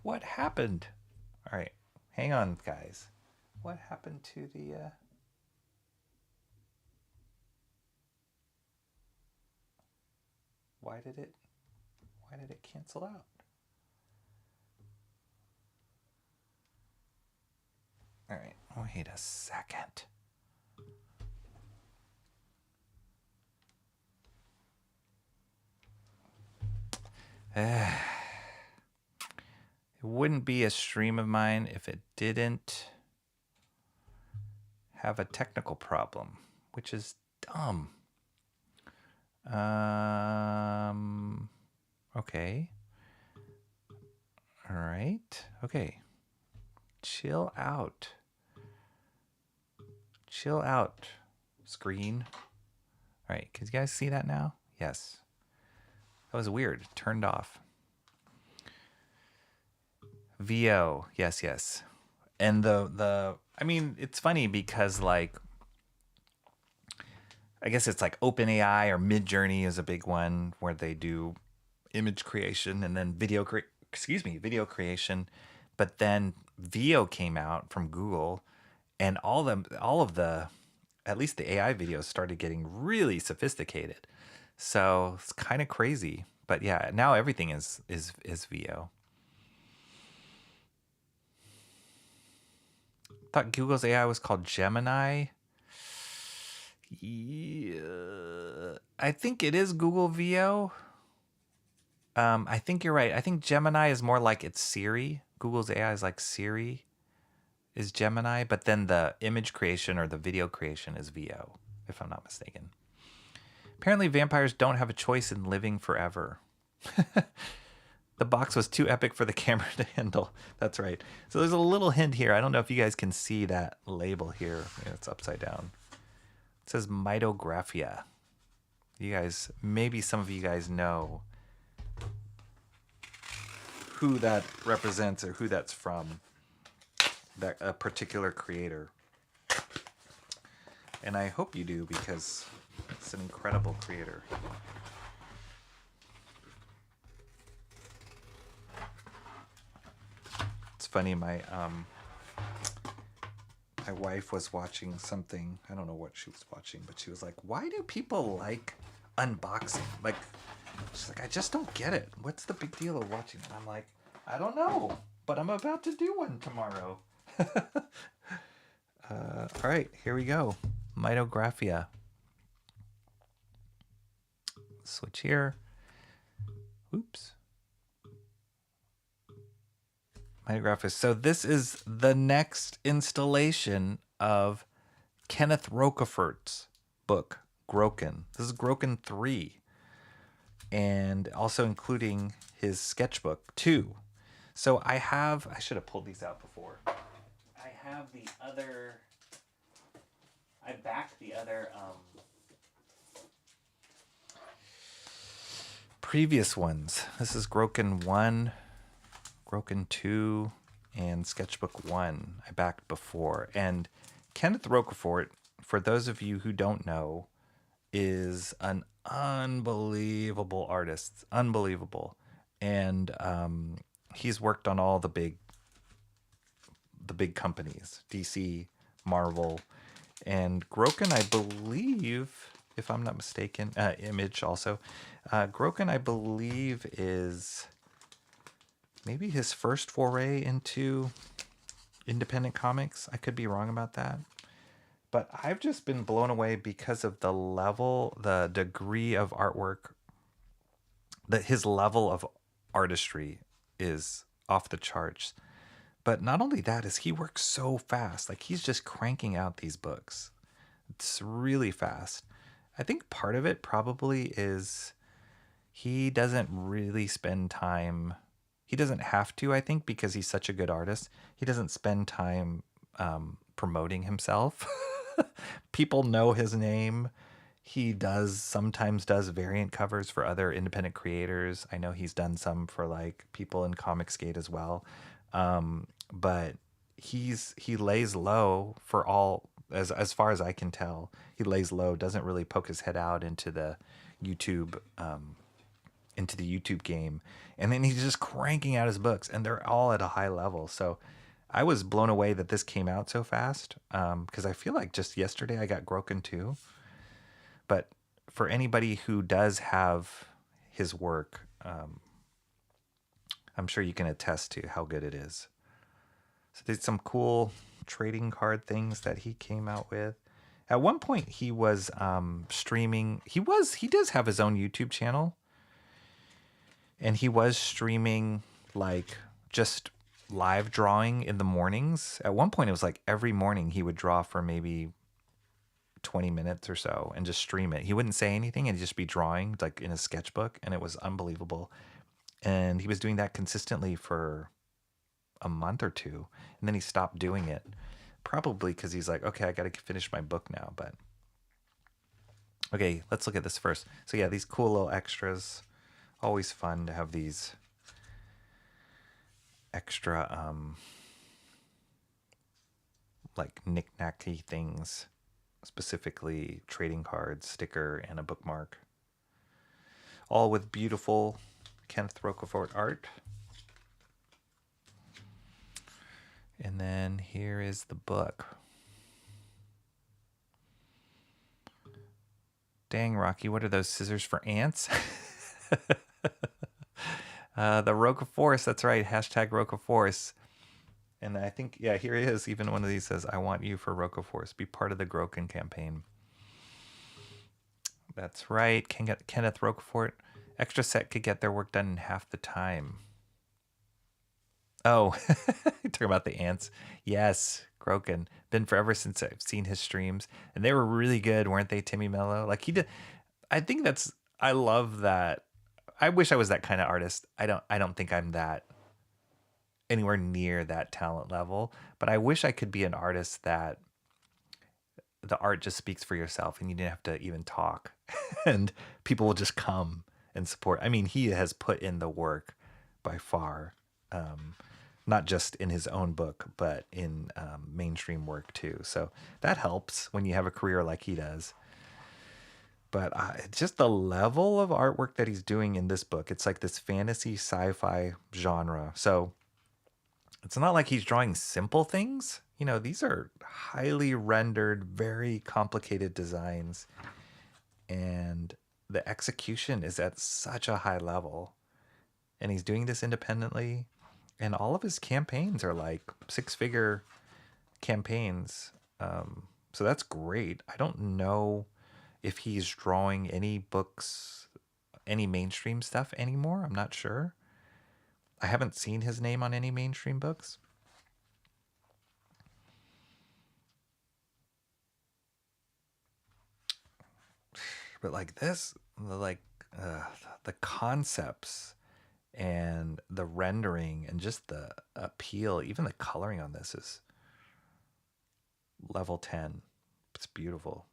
What happened? All right, hang on, guys. What happened to the? Why did it cancel out? All right, wait a second. It wouldn't be a stream of mine if it didn't have a technical problem, which is dumb. Okay. All right. Okay. Chill out. Chill out, screen. All right. Can you guys see that now? Yes. That was weird. Turned off. VO, yes. And I mean, it's funny because like, I guess it's like OpenAI or Midjourney is a big one where they do image creation and then video creation. But then VO came out from Google, and all of the, at least the AI videos started getting really sophisticated. So it's kind of crazy. But yeah, now everything is VO. Thought Google's AI was called Gemini. Yeah, I think it is Google VO. I think you're right. I think Gemini is more like it's Siri. Google's AI is like Siri is Gemini, but then the image creation or the video creation is VO, if I'm not mistaken. Apparently vampires don't have a choice in living forever. The box was too epic for the camera to handle. That's right. So there's a little hint here. I don't know if you guys can see that label here. Yeah, it's upside down. It says Mitographia. You guys, maybe some of you guys know who that represents or who that's from, that a particular creator. And I hope you do, because it's an incredible creator. It's funny, my wife was watching something. I don't know what she was watching, but she was like, why do people like unboxing? Like, she's like, I just don't get it. What's the big deal of watching? And I'm like, I don't know, but I'm about to do one tomorrow. All right, here we go. Mitographia. Switch here. Oops. Mitographia. So this is the next installation of Kenneth Rocafort's book, Groken. This is Groken 3. And also including his sketchbook 2. So I should have pulled these out before. I have the other, I backed the other previous ones. This is Groken 1, Groken 2, and Sketchbook 1 I backed before. And Kenneth Rocafort, for those of you who don't know, is an unbelievable artist. Unbelievable. And he's worked on all the big companies, DC, Marvel, and Groken, I believe, if I'm not mistaken, Image also. Groken, I believe, is maybe his first foray into independent comics. I could be wrong about that. But I've just been blown away because of the level, the degree of artwork, that his level of artistry is off the charts. But not only that, is he works so fast. Like, he's just cranking out these books. It's really fast. I think part of it probably is he doesn't really spend time. He doesn't have to, I think, because he's such a good artist. He doesn't spend time promoting himself. People know his name. He sometimes does variant covers for other independent creators. I know he's done some for like people in Comicsgate as well. But he lays low for all, as far as I can tell. He lays low, doesn't really poke his head out into the YouTube game. And then he's just cranking out his books, and they're all at a high level. So I was blown away that this came out so fast, because I feel like just yesterday I got Groken 2. But for anybody who does have his work, I'm sure you can attest to how good it is. So there's some cool trading card things that he came out with. At one point he was streaming. He does have his own YouTube channel. And he was streaming like just live drawing in the mornings. At one point it was like every morning he would draw for maybe 20 minutes or so and just stream it. He wouldn't say anything and he'd just be drawing like in his sketchbook, and it was unbelievable. And he was doing that consistently for a month or two, and then he stopped doing it, probably because he's like, okay, I gotta finish my book now. But okay, let's look at this first. So yeah, these cool little extras, always fun to have these. extra like knick-knacky things, specifically trading cards, sticker, and a bookmark. All with beautiful Kenneth Rocafort art. And then here is the book. Dang, Rocky, what are those scissors for ants? The Rocafort, that's right, hashtag Rocafort. And I think, yeah, here he is. Even one of these says, I want you for Rocafort. Be part of the Groken campaign. That's right, Kenneth Rocafort. Extra set could get their work done in half the time. Oh, talking about the ants. Yes, Groken. Been forever since I've seen his streams. And they were really good, weren't they, Timmy Mello? Like he did. I love that. I wish I was that kind of artist. I don't think I'm that anywhere near that talent level, but I wish I could be an artist that the art just speaks for yourself and you didn't have to even talk and people will just come and support. I mean, he has put in the work by far, not just in his own book, but in mainstream work too. So that helps when you have a career like he does. But just the level of artwork that he's doing in this book, it's like this fantasy sci-fi genre. So it's not like he's drawing simple things. You know, these are highly rendered, very complicated designs. And the execution is at such a high level. And he's doing this independently. And all of his campaigns are like six-figure campaigns. So that's great. I don't know if he's drawing any books, any mainstream stuff anymore. I'm not sure. I haven't seen his name on any mainstream books. But like this, the concepts and the rendering and just the appeal, even the coloring on this is level 10. It's beautiful.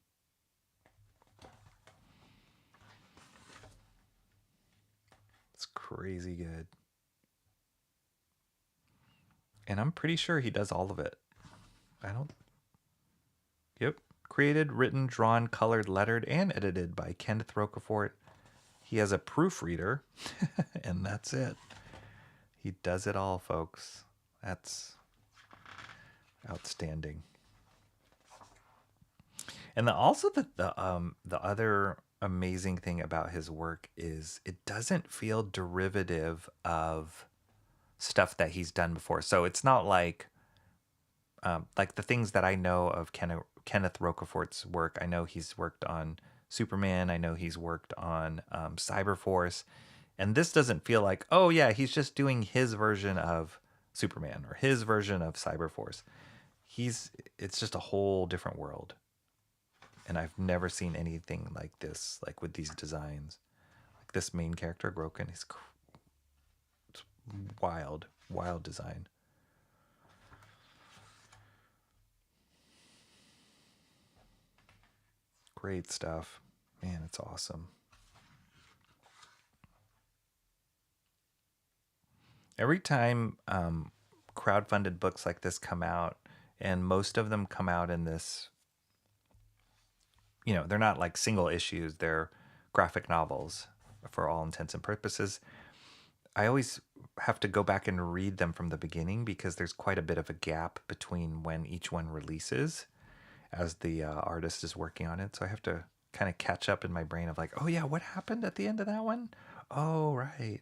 It's crazy good. And I'm pretty sure he does all of it. Yep. Created, written, drawn, colored, lettered, and edited by Kenneth Rocafort. He has a proofreader, and that's it. He does it all, folks. That's outstanding. And also the other amazing thing about his work is it doesn't feel derivative of stuff that he's done before. So it's not like the things that I know of Kenneth Rocafort's work. I know he's worked on Superman. I know he's worked on Cyberforce. And this doesn't feel like, oh yeah, he's just doing his version of Superman or his version of Cyberforce. It's just a whole different world. And I've never seen anything like this, like with these designs. Like this main character, Groken, it's wild design. Great stuff. Man, it's awesome. Every time crowdfunded books like this come out, and most of them come out in this, they're not like single issues, they're graphic novels for all intents and purposes. I always have to go back and read them from the beginning because there's quite a bit of a gap between when each one releases as the artist is working on it. So I have to kind of catch up in my brain of like, oh yeah, what happened at the end of that one? Oh, right.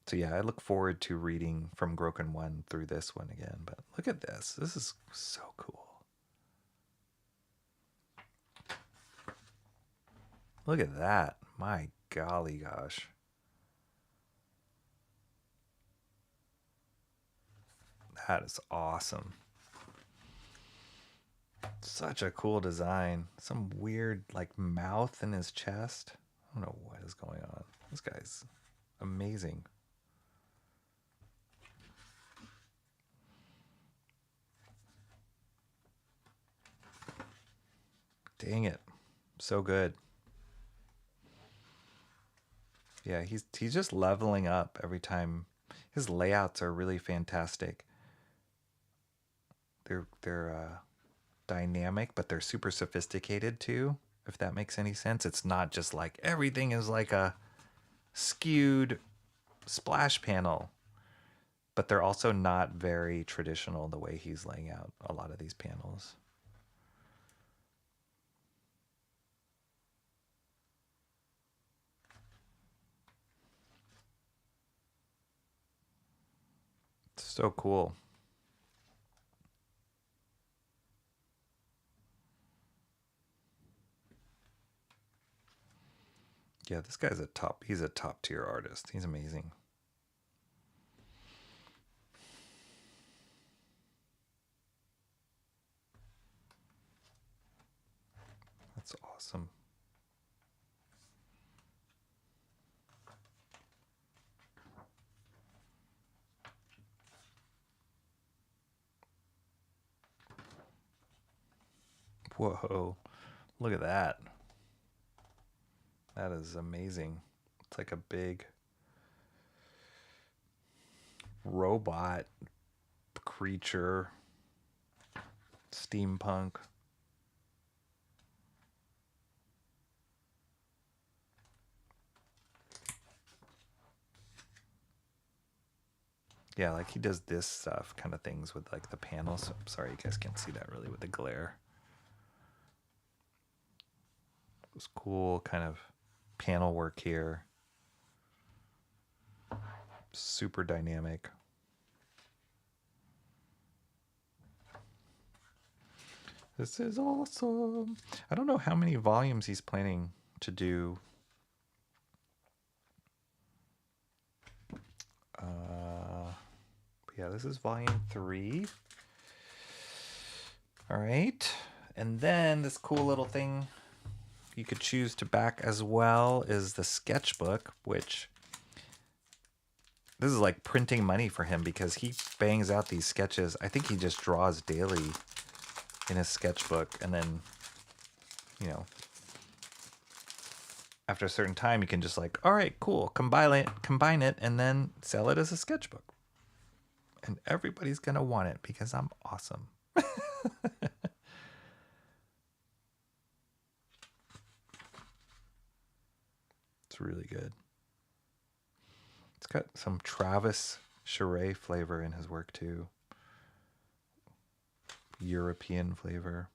So yeah, I look forward to reading from Groken 1 through this one again. But look at this. This is so cool. Look at that. My golly gosh. That is awesome. Such a cool design. Some weird like mouth in his chest. I don't know what is going on. This guy's amazing. Dang it. So good. Yeah, he's just leveling up every time. His layouts are really fantastic. They're dynamic, but they're super sophisticated too, if that makes any sense. It's not just like everything is like a skewed splash panel, but they're also not very traditional the way he's laying out a lot of these panels. It's so cool. Yeah, this guy's he's a top tier artist. He's amazing. That's awesome. Whoa, look at that. That is amazing. It's like a big robot creature, steampunk. Yeah, like he does this stuff, kind of things with like the panels. I'm sorry you guys can't see that really with the glare. It's cool kind of panel work here. Super dynamic. This is awesome. I don't know how many volumes he's planning to do. Yeah, this is volume 3. All right. And then this cool little thing you could choose to back as well is the sketchbook, which this is like printing money for him because he bangs out these sketches. I think he just draws daily in his sketchbook, and then, you know, after a certain time you can just like, all right, cool, combine it and then sell it as a sketchbook. And everybody's gonna want it because I'm awesome. It's really good. It's got some Travis Charest flavor in his work too. European flavor.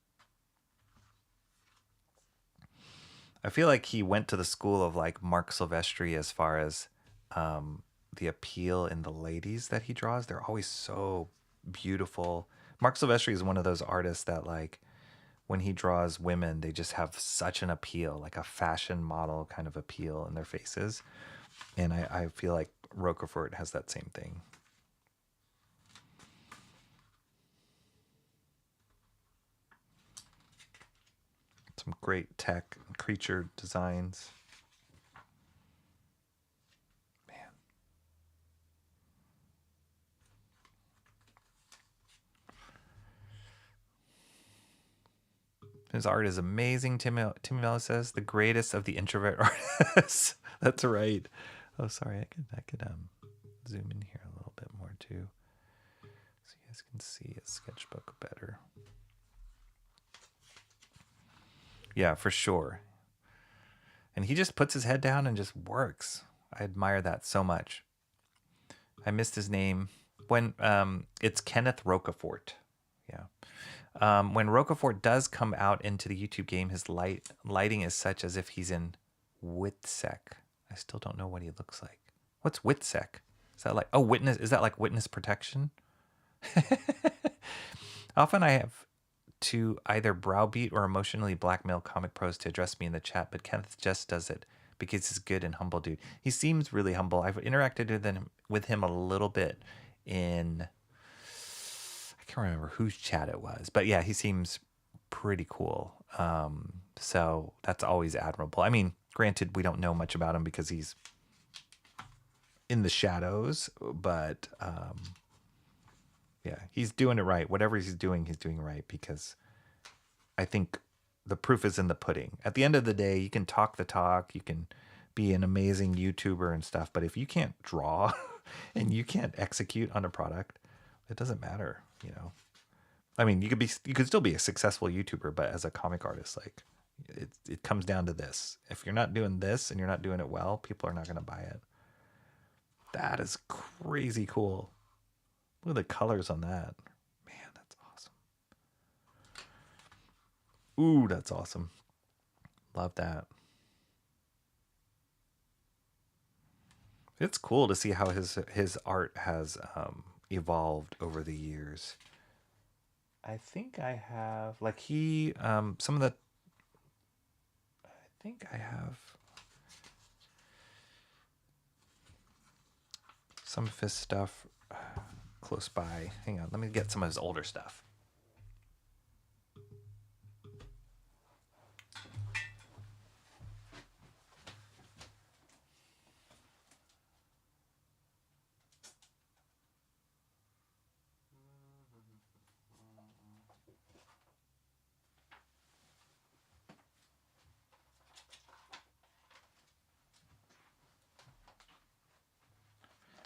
I feel like he went to the school of like Mark Silvestri as far as the appeal in the ladies that he draws. They're always so beautiful. Mark Silvestri is one of those artists that like when he draws women, they just have such an appeal, like a fashion model kind of appeal in their faces. And I feel like Rocafort has that same thing. Some great tech and creature designs. Man. His art is amazing, Timmy Mello says. The greatest of the introvert artists. That's right. Oh, sorry. I could zoom in here a little bit more too, so you guys can see his sketchbook better. Yeah, for sure. And he just puts his head down and just works. I admire that so much. I missed his name. When it's Kenneth Rocafort. Yeah. When Rocafort does come out into the YouTube game, his lighting is such as if he's in Witsec. I still don't know what he looks like. What's Witsec? Is that like, oh, witness? Is that like witness protection? Often I have to either browbeat or emotionally blackmail comic pros to address me in the chat, but Kenneth just does it because he's a good and humble dude. He seems really humble. I've interacted with him a little bit in, I can't remember whose chat it was, but yeah, he seems pretty cool. So that's always admirable. I mean, granted, we don't know much about him because he's in the shadows, but yeah, he's doing it right. Whatever he's doing right, because I think the proof is in the pudding. At the end of the day, you can talk the talk, you can be an amazing YouTuber and stuff, but if you can't draw, and you can't execute on a product, it doesn't matter, you know. I mean, you could still be a successful YouTuber, but as a comic artist, like it comes down to this. If you're not doing this and you're not doing it well, people are not going to buy it. That is crazy cool. Look at the colors on that. Man, that's awesome. Ooh, that's awesome. Love that. It's cool to see how his art has evolved over the years. I think I have, like, some of the, I think I have some of his stuff close by. Hang on, let me get some of his older stuff.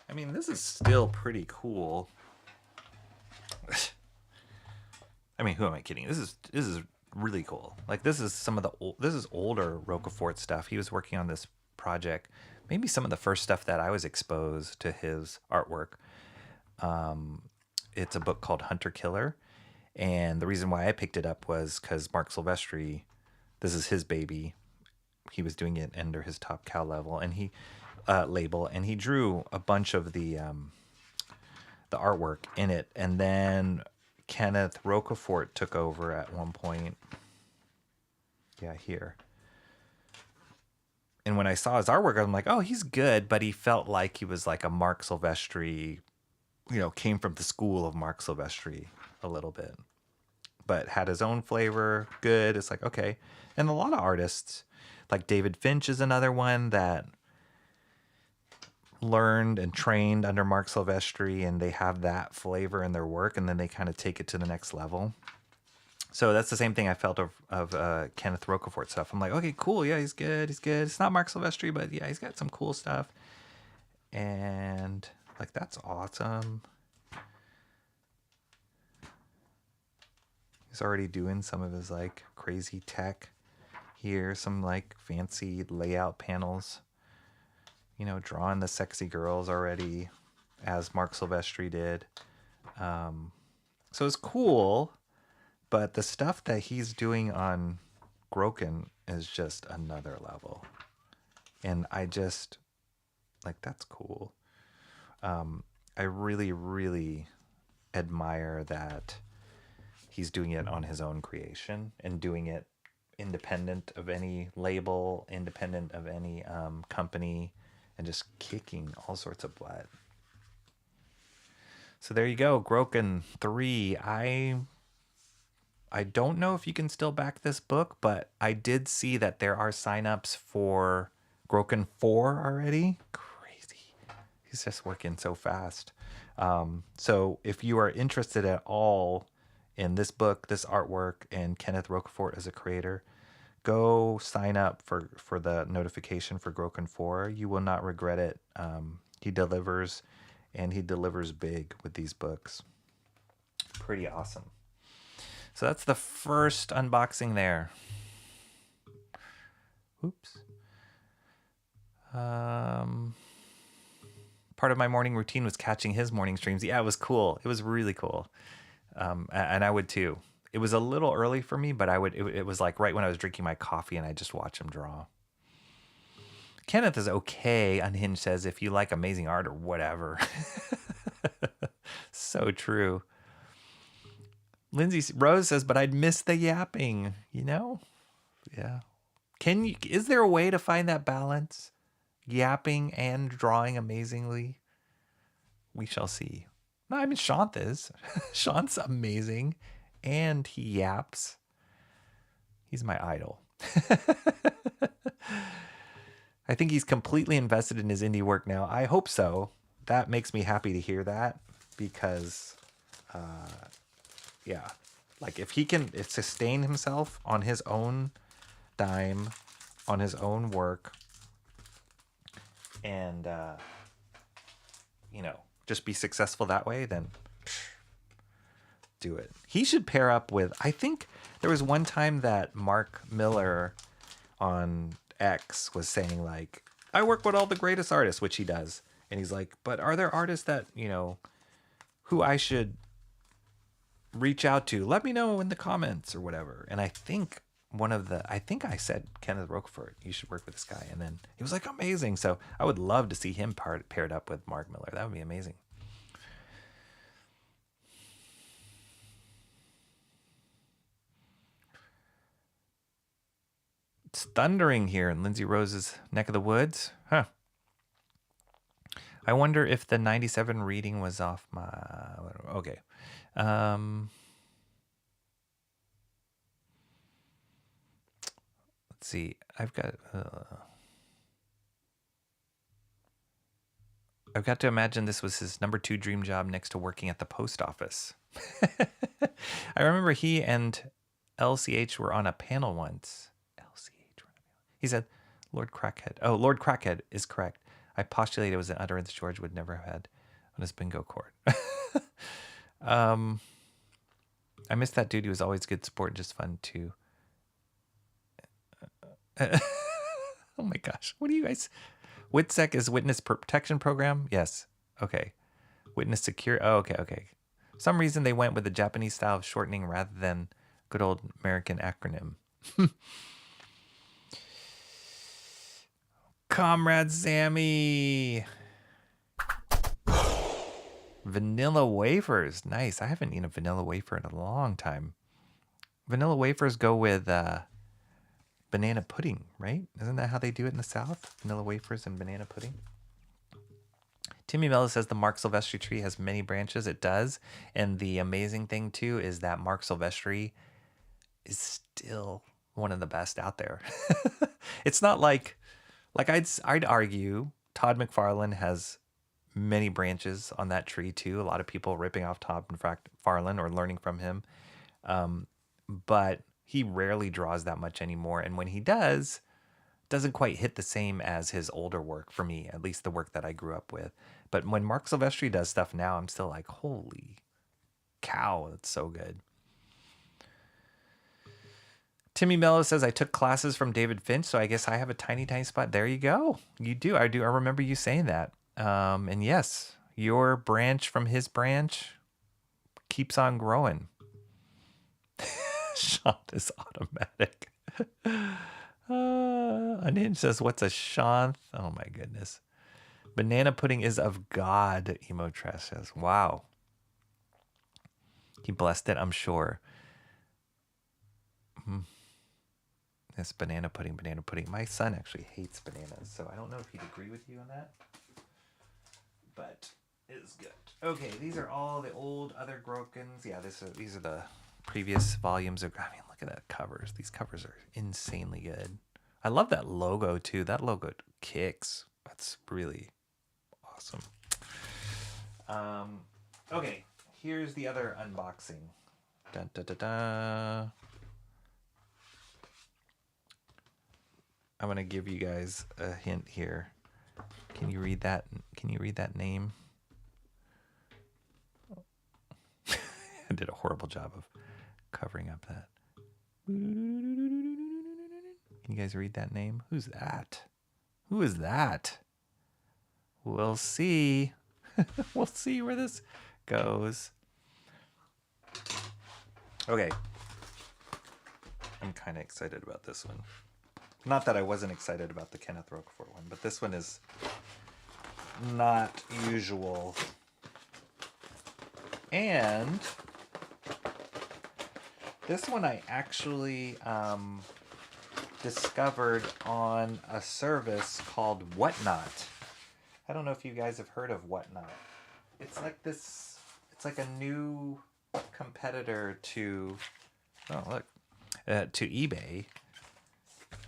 I mean, this is still pretty cool. I mean, who am I kidding? This is really cool. Like, this is some of this is older Rocafort stuff. He was working on this project, maybe some of the first stuff that I was exposed to his artwork. It's a book called Hunter Killer, and the reason why I picked it up was because Mark Silvestri, this is his baby. He was doing it under his Top Cow level, and he label, and he drew a bunch of the artwork in it, and then Kenneth Rocafort took over at one point. Yeah, here. And when I saw his artwork, I'm like, oh, he's good, but he felt like he was like a Mark Silvestri, you know, came from the school of Mark Silvestri a little bit, but had his own flavor. Good. It's like, okay. And a lot of artists, like David Finch is another one that learned and trained under Mark Silvestri, and they have that flavor in their work, and then they kind of take it to the next level. So that's the same thing I felt of Kenneth Rocafort stuff. I'm like, okay, cool. Yeah, he's good. He's good. It's not Mark Silvestri, but yeah, he's got some cool stuff. And like, that's awesome. He's already doing some of his like crazy tech here, some like fancy layout panels. You know, drawing the sexy girls already, as Mark Silvestri did. So it's cool, but the stuff that he's doing on Groken is just another level. And I just, like, that's cool. I really, really admire that he's doing it on his own creation and doing it independent of any label, independent of any company, and just kicking all sorts of butt. So there you go, Groken 3. I don't know if you can still back this book, but I did see that there are signups for Groken 4 already. Crazy. He's just working so fast. So if you are interested at all in this book, this artwork, and Kenneth Rocafort as a creator, go sign up for the notification for Groken 4. You will not regret it. He delivers, and he delivers big with these books. Pretty awesome. So that's the first unboxing there. Oops. Part of my morning routine was catching his morning streams. Yeah, it was cool. It was really cool. And I would too. It was a little early for me, but it was like right when I was drinking my coffee, and I just watched him draw. Kenneth is okay, Unhinged says, if you like amazing art or whatever. So true. Lindsay Rose says, but I'd miss the yapping, you know? Yeah. Is there a way to find that balance? Yapping and drawing amazingly? We shall see. No, I mean, Shant is. Shant's amazing. And he yaps. He's my idol. I think he's completely invested in his indie work now. I hope so. That makes me happy to hear that, because, yeah, like if he can sustain himself on his own dime, on his own work, and, you know, just be successful that way, then do it. He should pair up with, I think there was one time that Mark Miller on X was saying like, I work with all the greatest artists, which he does. And he's like, but are there artists that, you know, who I should reach out to? Let me know in the comments or whatever. And I think I said Kenneth Rocafort, you should work with this guy. And then he was like, amazing. So I would love to see him paired up with Mark Miller. That would be amazing. It's thundering here in Lindsay Rose's neck of the woods. Huh. I wonder if the 97 reading was off my... Okay. Let's see. I've got to imagine this was his number 2 dream job next to working at the post office. I remember he and LCH were on a panel once. He said, Lord Crackhead. Oh, Lord Crackhead is correct. I postulated it was an utterance George would never have had on his bingo court. I missed that dude. He was always good sport and just fun too. Oh my gosh. What do you guys... WITSEC is Witness Protection Program? Yes. Okay. Witness Secure... Oh, okay, okay. For some reason they went with the Japanese style of shortening rather than good old American acronym. Comrade Sammy. Vanilla wafers. Nice. I haven't eaten a vanilla wafer in a long time. Vanilla wafers go with banana pudding, right? Isn't that how they do it in the South? Vanilla wafers and banana pudding. Timmy Mello says the Mark Silvestri tree has many branches. It does. And the amazing thing, too, is that Mark Silvestri is still one of the best out there. It's not like I'd argue Todd McFarlane has many branches on that tree too. A lot of people ripping off Todd McFarlane or learning from him. But he rarely draws that much anymore. And when he does, doesn't quite hit the same as his older work for me, at least the work that I grew up with. But when Mark Silvestri does stuff now, I'm still like, holy cow, that's so good. Timmy Mello says, I took classes from David Finch, so I guess I have a tiny, tiny spot. There you go. You do. I remember you saying that. And yes, your branch from his branch keeps on growing. Shanth is automatic. Unhinged says, what's a shanth? Oh my goodness. Banana pudding is of God, Emo Trash says. Wow. He blessed it, I'm sure. This banana pudding. My son actually hates bananas, so I don't know if he'd agree with you on that. But it is good. Okay, these are all the old other Grokens. Yeah, these are the previous volumes of... I mean, look at that covers. These covers are insanely good. I love that logo, too. That logo kicks. That's really awesome. Okay, here's the other unboxing. Dun, dun, dun, dun. I'm going to give you guys a hint here. Can you read that? Can you read that name? I did a horrible job of covering up that. Can you guys read that name? Who's that? Who is that? We'll see. We'll see where this goes. Okay. I'm kind of excited about this one. Not that I wasn't excited about the Kenneth Rocafort one, but this one is not usual. And this one I actually discovered on a service called Whatnot. I don't know if you guys have heard of Whatnot. It's like this, it's like a new competitor to, to eBay.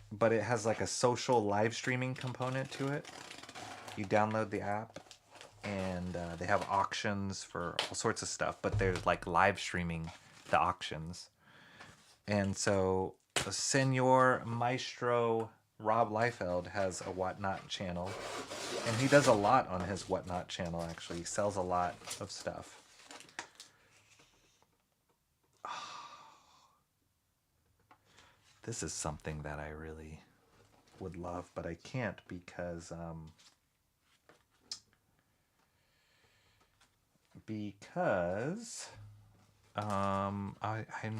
But it has like a social live streaming component to it. You download the app and they have auctions for all sorts of stuff, but they're like live streaming the auctions. And so Senor Maestro Rob Liefeld has a Whatnot channel, and he does a lot on his Whatnot channel, actually. He sells a lot of stuff. This is something that I really would love, but I can't because I'm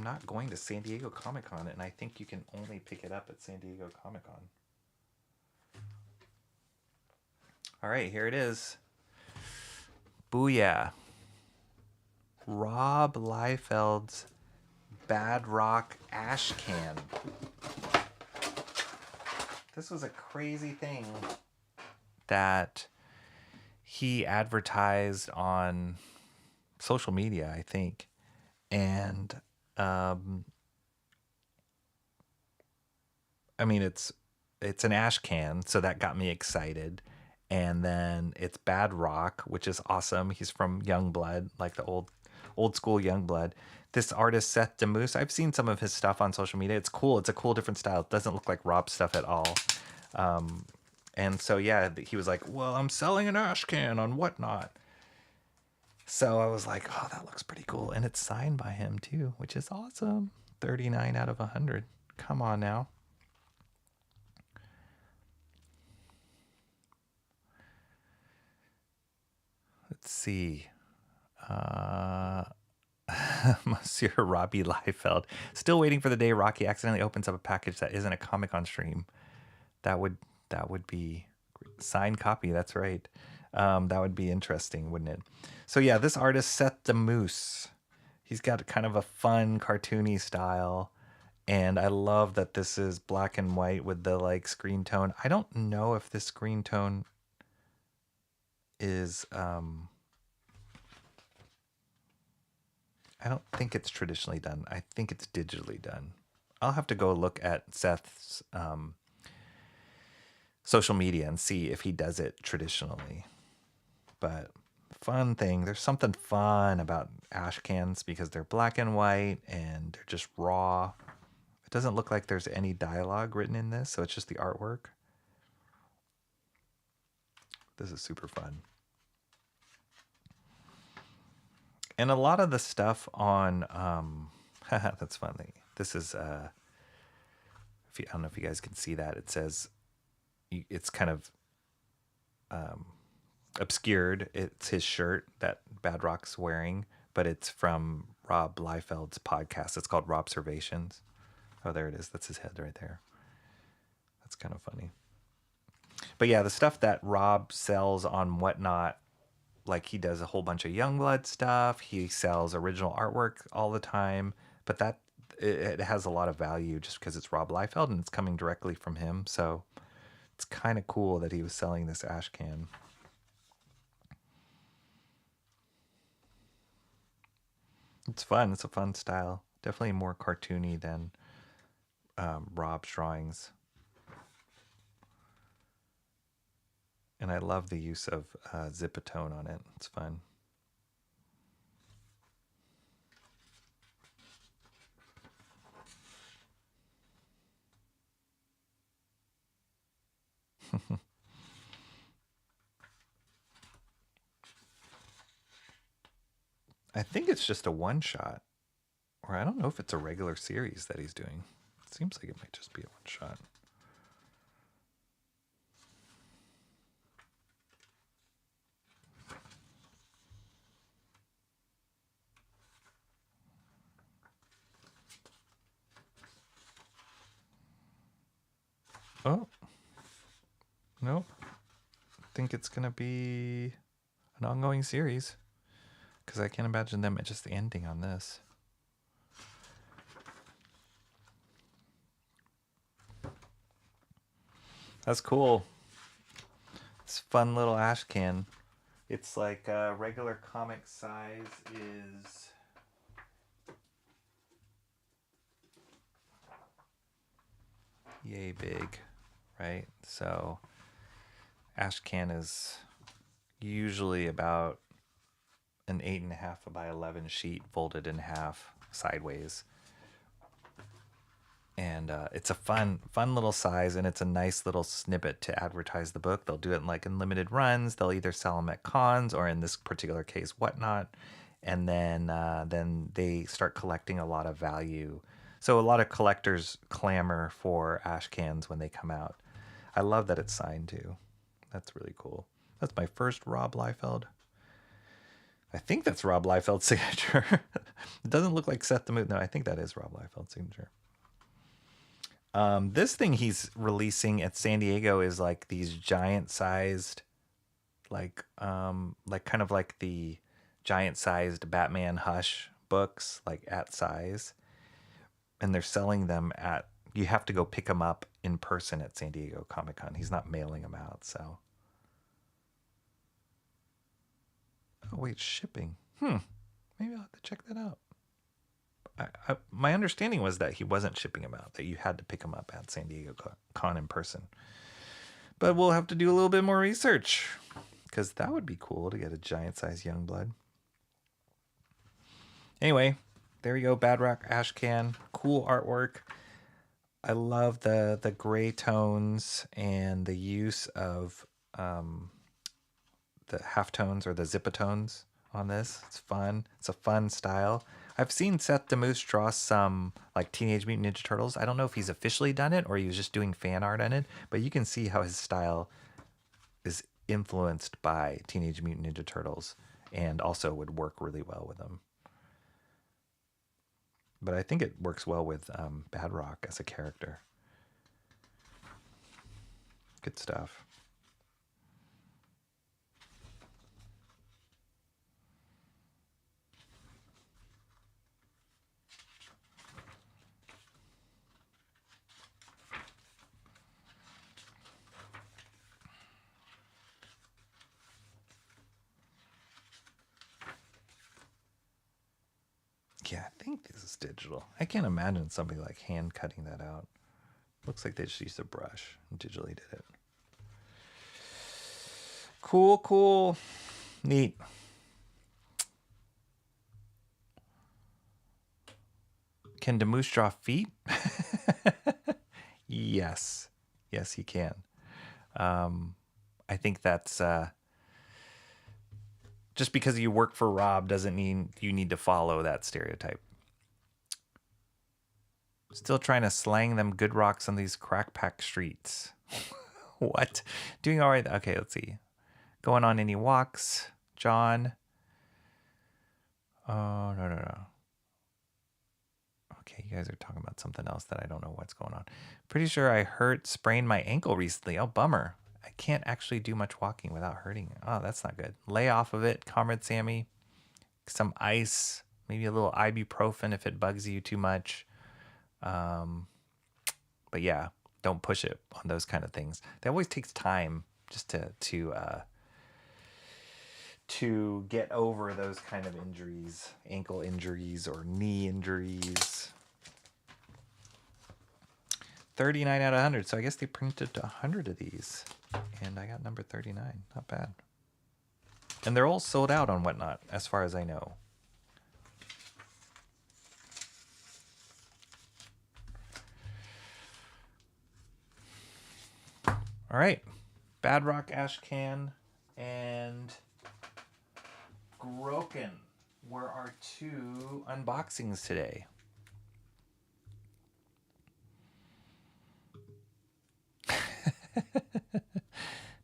not going to San Diego Comic-Con, and I think you can only pick it up at San Diego Comic-Con. All right, here it is. Booyah. Rob Liefeld's Badrock Ashcan. This was a crazy thing that he advertised on social media, I think. And I mean, it's an Ashcan, so that got me excited. And then it's Badrock, which is awesome. He's from Youngblood, like the old school Youngblood. This artist, Seth Damoose, I've seen some of his stuff on social media. It's cool. It's a cool, different style. It doesn't look like Rob's stuff at all. And so, yeah, he was like, well, I'm selling an Ashcan on Whatnot. So I was like, oh, that looks pretty cool. And it's signed by him, too, which is awesome. 39 out of 100. Come on now. Let's see. Monsieur Robbie Liefeld. Still waiting for the day Rocky accidentally opens up a package that isn't a Comic-Con stream. That would be signed copy. That's right. That would be interesting, wouldn't it? So yeah, this artist, Seth Damoose, he's got kind of a fun, cartoony style. And I love that this is black and white with the like screen tone. I don't know if this screen tone is I don't think it's traditionally done. I think it's digitally done. I'll have to go look at Seth's social media and see if he does it traditionally. But fun thing, there's something fun about Ashcans because they're black and white and they're just raw. It doesn't look like there's any dialogue written in this, so it's just the artwork. This is super fun. And a lot of the stuff on, that's funny. This is, I don't know if you guys can see that. It says, it's kind of obscured. It's his shirt that Badrock's wearing, but it's from Rob Liefeld's podcast. It's called Robservations. Oh, there it is. That's his head right there. That's kind of funny. But yeah, the stuff that Rob sells on Whatnot, like he does a whole bunch of Youngblood stuff. He sells original artwork all the time, but that it has a lot of value just because it's Rob Liefeld and it's coming directly from him. So it's kind of cool that he was selling this Ashcan. It's fun. It's a fun style. Definitely more cartoony than Rob's drawings. And I love the use of Zipatone on it. It's fun. I think it's just a one-shot. Or I don't know if it's a regular series that he's doing. It seems like it might just be a one-shot. Oh, nope. I think it's going to be an ongoing series because I can't imagine them just ending on this. That's cool. It's fun little Ashcan. It's like regular comic size is yay big, right? So Ashcan is usually about an 8.5 by 11 sheet folded in half sideways. And it's a fun little size, and it's a nice little snippet to advertise the book. They'll do it in limited runs. They'll either sell them at cons or, in this particular case, Whatnot. And then they start collecting a lot of value. So a lot of collectors clamor for Ashcans when they come out. I love that it's signed too. That's really cool. That's my first Rob Liefeld. I think that's Rob Liefeld's signature. It doesn't look like Seth Damoose. No, I think that is Rob Liefeld's signature. This thing he's releasing at San Diego is like these giant-sized, like kind of like the giant-sized Batman Hush books, like at size, and they're selling them at. You have to go pick them up in person at San Diego Comic-Con. He's not mailing them out, so. Oh wait, shipping. Maybe I'll have to check that out. My understanding was that he wasn't shipping them out, that you had to pick them up at San Diego Con in person. But we'll have to do a little bit more research, because that would be cool to get a giant-sized Youngblood. Anyway, there you go, Badrock, Ashcan. Cool artwork. I love the gray tones and the use of the halftones or the zipatones on this. It's fun. It's a fun style. I've seen Seth Damoose draw some like Teenage Mutant Ninja Turtles. I don't know if he's officially done it or he was just doing fan art on it, but you can see how his style is influenced by Teenage Mutant Ninja Turtles and also would work really well with them. But I think it works well with Badrock as a character. Good stuff. Yeah, I think this is digital. I can't imagine somebody like hand cutting that out. Looks like they just used a brush and digitally did it. Cool, cool. Neat. Can Damoose draw feet? Yes. Yes, he can. I think that's... just because you work for Rob doesn't mean you need to follow that stereotype. Still trying to slang them good rocks on these crackpack streets. What? Doing all right? Okay, let's see. Going on any walks, John? Oh, no. Okay, you guys are talking about something else that I don't know what's going on. Pretty sure I sprained my ankle recently. Oh, bummer. I can't actually do much walking without hurting. Oh, that's not good. Lay off of it, Comrade Sammy. Some ice, maybe a little ibuprofen if it bugs you too much. But yeah, don't push it on those kind of things. That always takes time just to get over those kind of injuries, ankle injuries or knee injuries. 39 out of 100. So I guess they printed 100 of these. And I got number 39. Not bad. And they're all sold out on Whatnot, as far as I know. All right. Badrock, Ashcan, and Groken were our two unboxings today.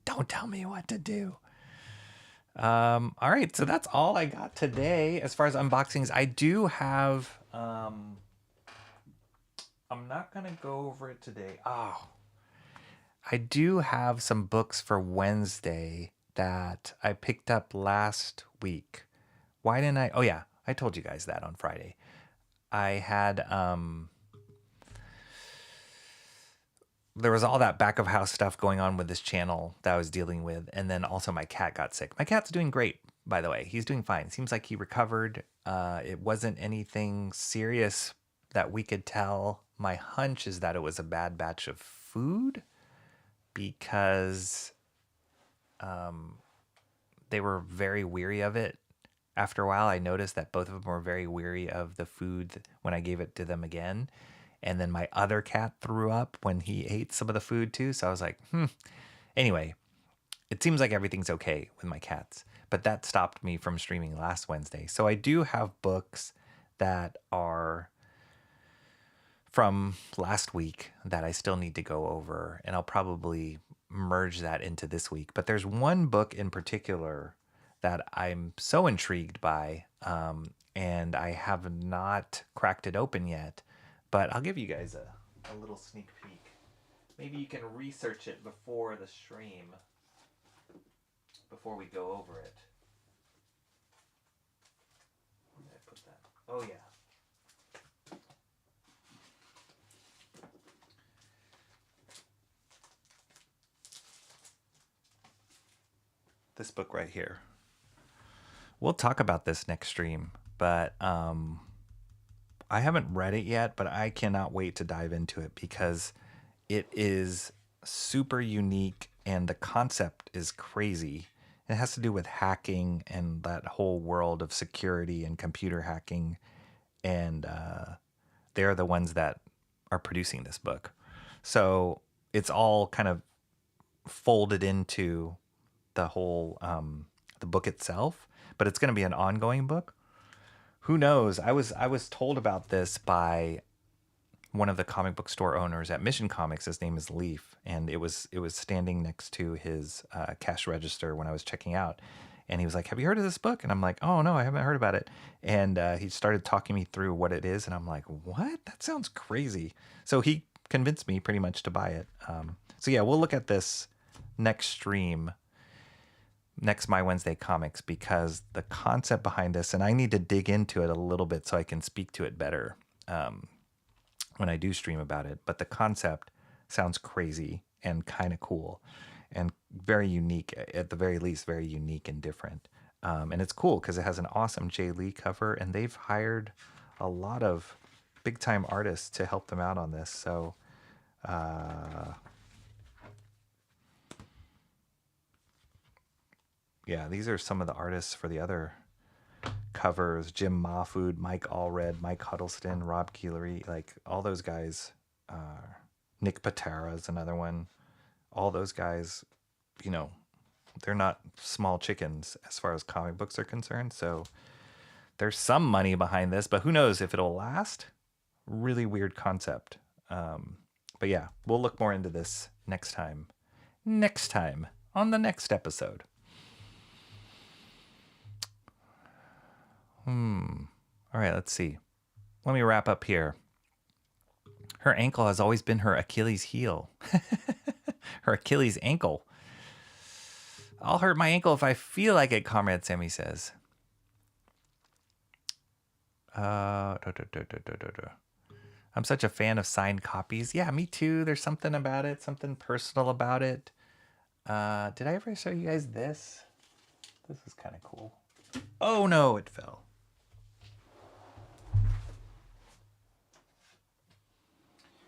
Don't tell me what to do. All right, so that's all I got today as far as unboxings. I do have, I'm not going to go over it today. Oh, I do have some books for Wednesday that I picked up last week. Why didn't I? Oh yeah, I told you guys that on Friday. I had, there was all that back of house stuff going on with this channel that I was dealing with. And then also my cat got sick. My cat's doing great, by the way. He's doing fine. Seems like he recovered. It wasn't anything serious that we could tell. My hunch is that it was a bad batch of food because they were very weary of it. After a while, I noticed that both of them were very weary of the food when I gave it to them again. And then my other cat threw up when he ate some of the food too. So I was like, Anyway, it seems like everything's okay with my cats. But that stopped me from streaming last Wednesday. So I do have books that are from last week that I still need to go over. And I'll probably merge that into this week. But there's one book in particular that I'm so intrigued by. And I have not cracked it open yet. But I'll give you guys a little sneak peek. Maybe you can research it before the stream, before we go over it. Where did I put that? Oh, yeah. This book right here. We'll talk about this next stream, but I haven't read it yet, but I cannot wait to dive into it because it is super unique and the concept is crazy. It has to do with hacking and that whole world of security and computer hacking. And they're the ones that are producing this book. So it's all kind of folded into the whole, the book itself, but it's going to be an ongoing book. Who knows? I was told about this by one of the comic book store owners at Mission Comics. His name is Leaf, and it was standing next to his cash register when I was checking out. And he was like, "Have you heard of this book?" And I'm like, "Oh no, I haven't heard about it." And he started talking me through what it is, and I'm like, "What? That sounds crazy." So he convinced me pretty much to buy it. So yeah, we'll look at this next stream. Next My Wednesday Comics, because the concept behind this, and I need to dig into it a little bit so I can speak to it better when I do stream about it. But the concept sounds crazy and kind of cool and very unique, at the very least, very unique and different. And it's cool because it has an awesome Jay Lee cover, and they've hired a lot of big time artists to help them out on this. So yeah, these are some of the artists for the other covers. Jim Mahfood, Mike Allred, Mike Huddleston, Rob Keelery, like all those guys. Nick Patara is another one. All those guys, you know, they're not small chickens as far as comic books are concerned. So there's some money behind this, but who knows if it'll last. Really weird concept. But yeah, we'll look more into this next time. Next time on the next episode. All right, let's see. Let me wrap up here. Her ankle has always been her Achilles heel. Her Achilles ankle. I'll hurt my ankle if I feel like it, Comrade Sammy says. I'm such a fan of signed copies. Yeah, me too. There's something about it, something personal about it. Did I ever show you guys this? This is kind of cool. Oh no, it fell.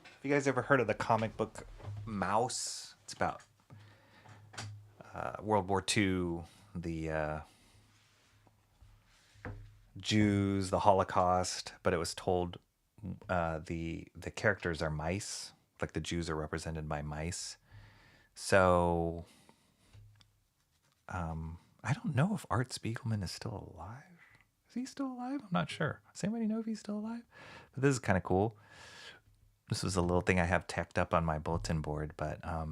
Have you guys ever heard of the comic book Mouse? It's about World War II, the Jews, the Holocaust, but it was told the characters are mice, like the Jews are represented by mice. So I don't know if Art Spiegelman is still alive. Is he still alive? I'm not sure. Does anybody know if he's still alive? But this is kind of cool. This was a little thing I have tacked up on my bulletin board, but a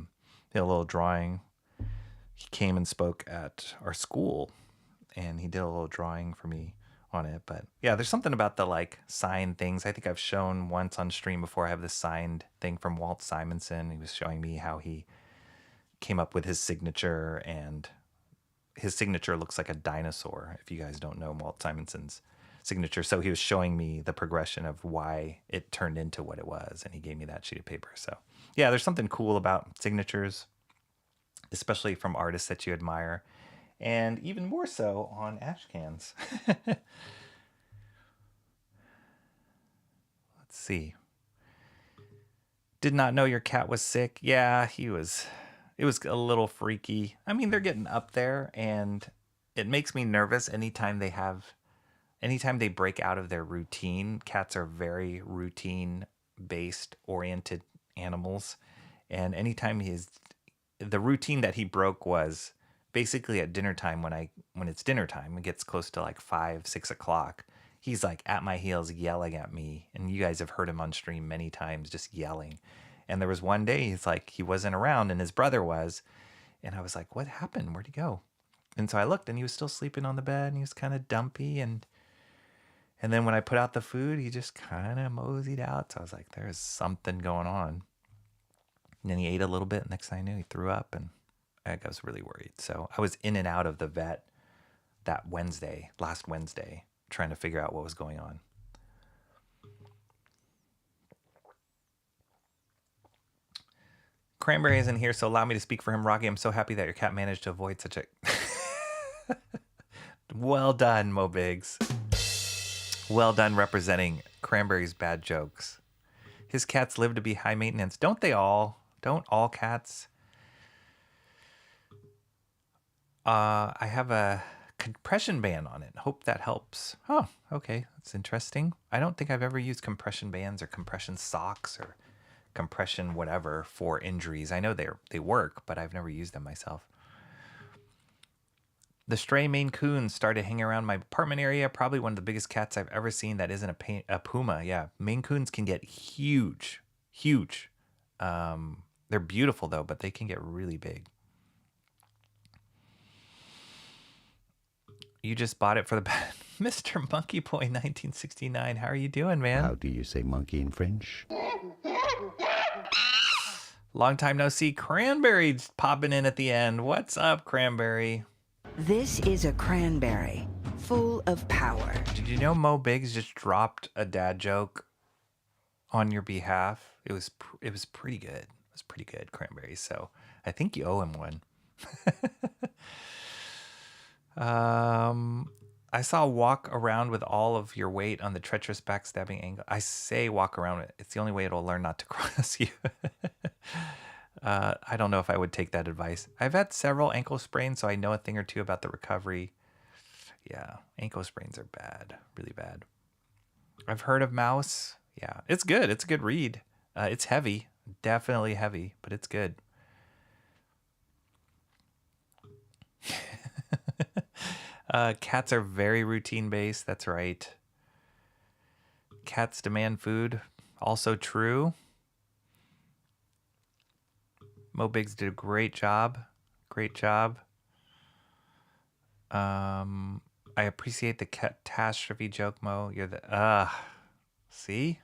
little drawing. He came and spoke at our school, and he did a little drawing for me on it. But yeah, there's something about the like signed things. I think I've shown once on stream before. I have this signed thing from Walt Simonson. He was showing me how he came up with his signature, and his signature looks like a dinosaur, if you guys don't know Walt Simonson's signature. So he was showing me the progression of why it turned into what it was, and he gave me that sheet of paper. So yeah, there's something cool about signatures, especially from artists that you admire, and even more so on Ashcans. Let's see. Did not know your cat was sick. Yeah, it was a little freaky. I mean, they're getting up there, and it makes me nervous anytime they break out of their routine. Cats are very routine based oriented animals. And anytime the routine that he broke was basically at dinner time when it's dinner time, it gets close to like 5-6 o'clock. He's like at my heels yelling at me. And you guys have heard him on stream many times just yelling. And there was one day he's like, he wasn't around and his brother was. And I was like, what happened? Where'd he go? And so I looked and he was still sleeping on the bed and he was kind of dumpy. And then when I put out the food, he just kind of moseyed out. So I was like, there's something going on. And then he ate a little bit. Next thing I knew, he threw up and I was really worried. So I was in and out of the vet that last Wednesday, trying to figure out what was going on. Cranberry isn't here, so allow me to speak for him. Rocky, I'm so happy that your cat managed to avoid such a... Well done, Mo Biggs. Well done representing Cranberry's bad jokes. His cats live to be high maintenance. Don't they all? Don't all cats? I have a compression band on it. Hope that helps. Oh, okay. That's interesting. I don't think I've ever used compression bands or compression socks or compression whatever for injuries. I know they work, but I've never used them myself. The stray Maine Coon started hanging around my apartment area. Probably one of the biggest cats I've ever seen that isn't a puma. Yeah, Maine Coons can get huge. They're beautiful though, but they can get really big. You just bought it for the bed. Mr. Monkey Boy 1969. How are you doing, man? How do you say monkey in French? Long time no see. Cranberry's popping in at the end. What's up, Cranberry? This is a cranberry full of power. Did you know Mo Biggs just dropped a dad joke on your behalf? It was pretty good. It was pretty good, Cranberry. So I think you owe him one. I saw walk around with all of your weight on the treacherous backstabbing angle. I say walk around it. It's the only way it'll learn not to cross you. I don't know if I would take that advice. I've had several ankle sprains, so I know a thing or two about the recovery. Yeah, ankle sprains are bad, really bad. I've heard of Mouse. Yeah, it's good. It's a good read. It's heavy, definitely heavy, but it's good. Cats are very routine based. That's right. Cats demand food. Also true. Mo Biggs did a great job. Great job. I appreciate the catastrophe joke, Mo. You're the see?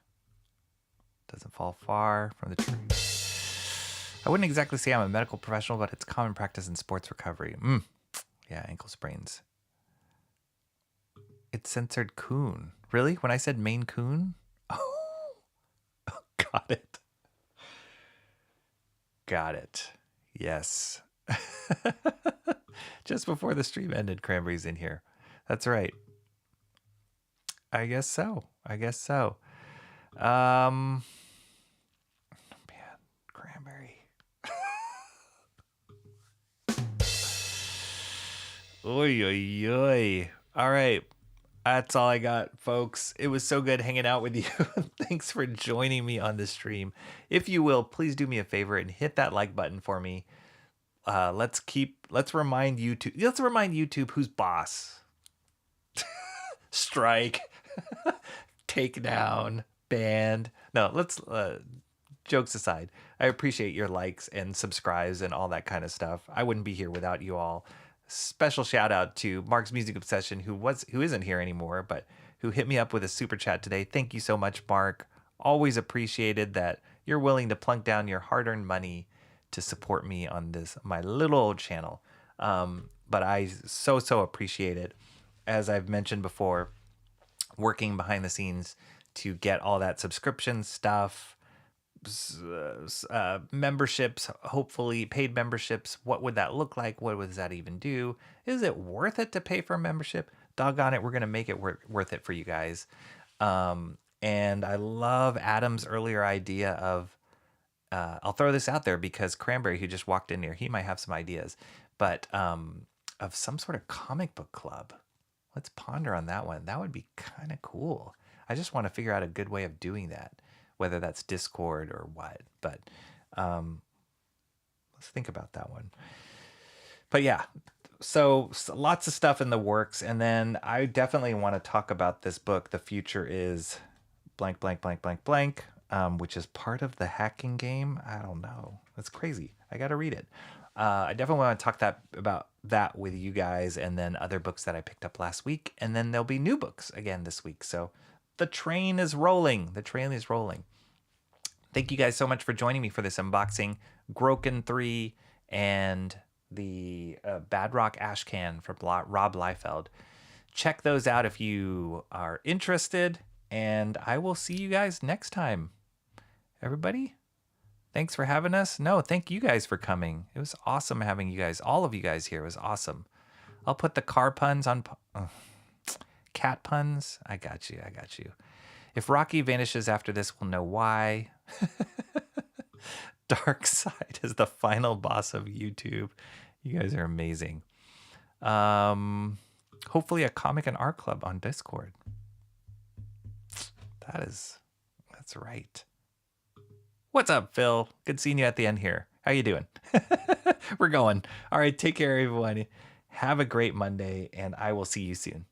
Doesn't fall far from the truth. I wouldn't exactly say I'm a medical professional, but it's common practice in sports recovery. Yeah, ankle sprains. It censored coon. Really? When I said Maine Coon? Oh, got it. Got it. Yes. Just before the stream ended, Cranberry's in here. That's right. I guess so. Man, Cranberry. Oy, oy, oy. All right. That's all I got, folks. It was so good hanging out with you. Thanks for joining me on this stream. If you will, please do me a favor and hit that like button for me. Let's remind YouTube who's boss. Strike. Take down. Banned. No, let's jokes aside. I appreciate your likes and subscribes and all that kind of stuff. I wouldn't be here without you all. Special shout out to Mark's Music Obsession, who isn't here anymore, but who hit me up with a super chat today. Thank you so much, Mark. Always appreciated that you're willing to plunk down your hard-earned money to support me on my little old channel. But I so appreciate it. As I've mentioned before, working behind the scenes to get all that subscription stuff, memberships, hopefully paid memberships. What would that look like? What does that even do? Is it worth it to pay for a membership? Doggone it, we're going to make it worth it for you guys. And I love Adam's earlier idea of, I'll throw this out there because Cranberry, who just walked in here, he might have some ideas, but of some sort of comic book club. Let's ponder on that one. That would be kind of cool. I just want to figure out a good way of doing that whether that's Discord or what. But let's think about that one. But yeah, so lots of stuff in the works. And then I definitely want to talk about this book, The Future is blank, blank, blank, blank, blank, which is part of the hacking game. I don't know. That's crazy. I got to read it. I definitely want to talk about that with you guys, and then other books that I picked up last week. And then there'll be new books again this week. So the train is rolling. The train is rolling. Thank you guys so much for joining me for this unboxing. Groken 3 and the Badrock Ashcan from Rob Liefeld. Check those out if you are interested, and I will see you guys next time. Everybody, thanks for having us. No, thank you guys for coming. It was awesome having you guys, all of you guys here. It was awesome. I'll put the car puns on... cat puns. I got you. If Rocky vanishes after this, we'll know why. Dark Side is the final boss of YouTube. You guys are amazing. Hopefully a comic and art club on Discord. That's right. What's up, Phil? Good seeing you at the end here. How you doing? We're going. All right, take care, everyone. Have a great Monday, and I will see you soon.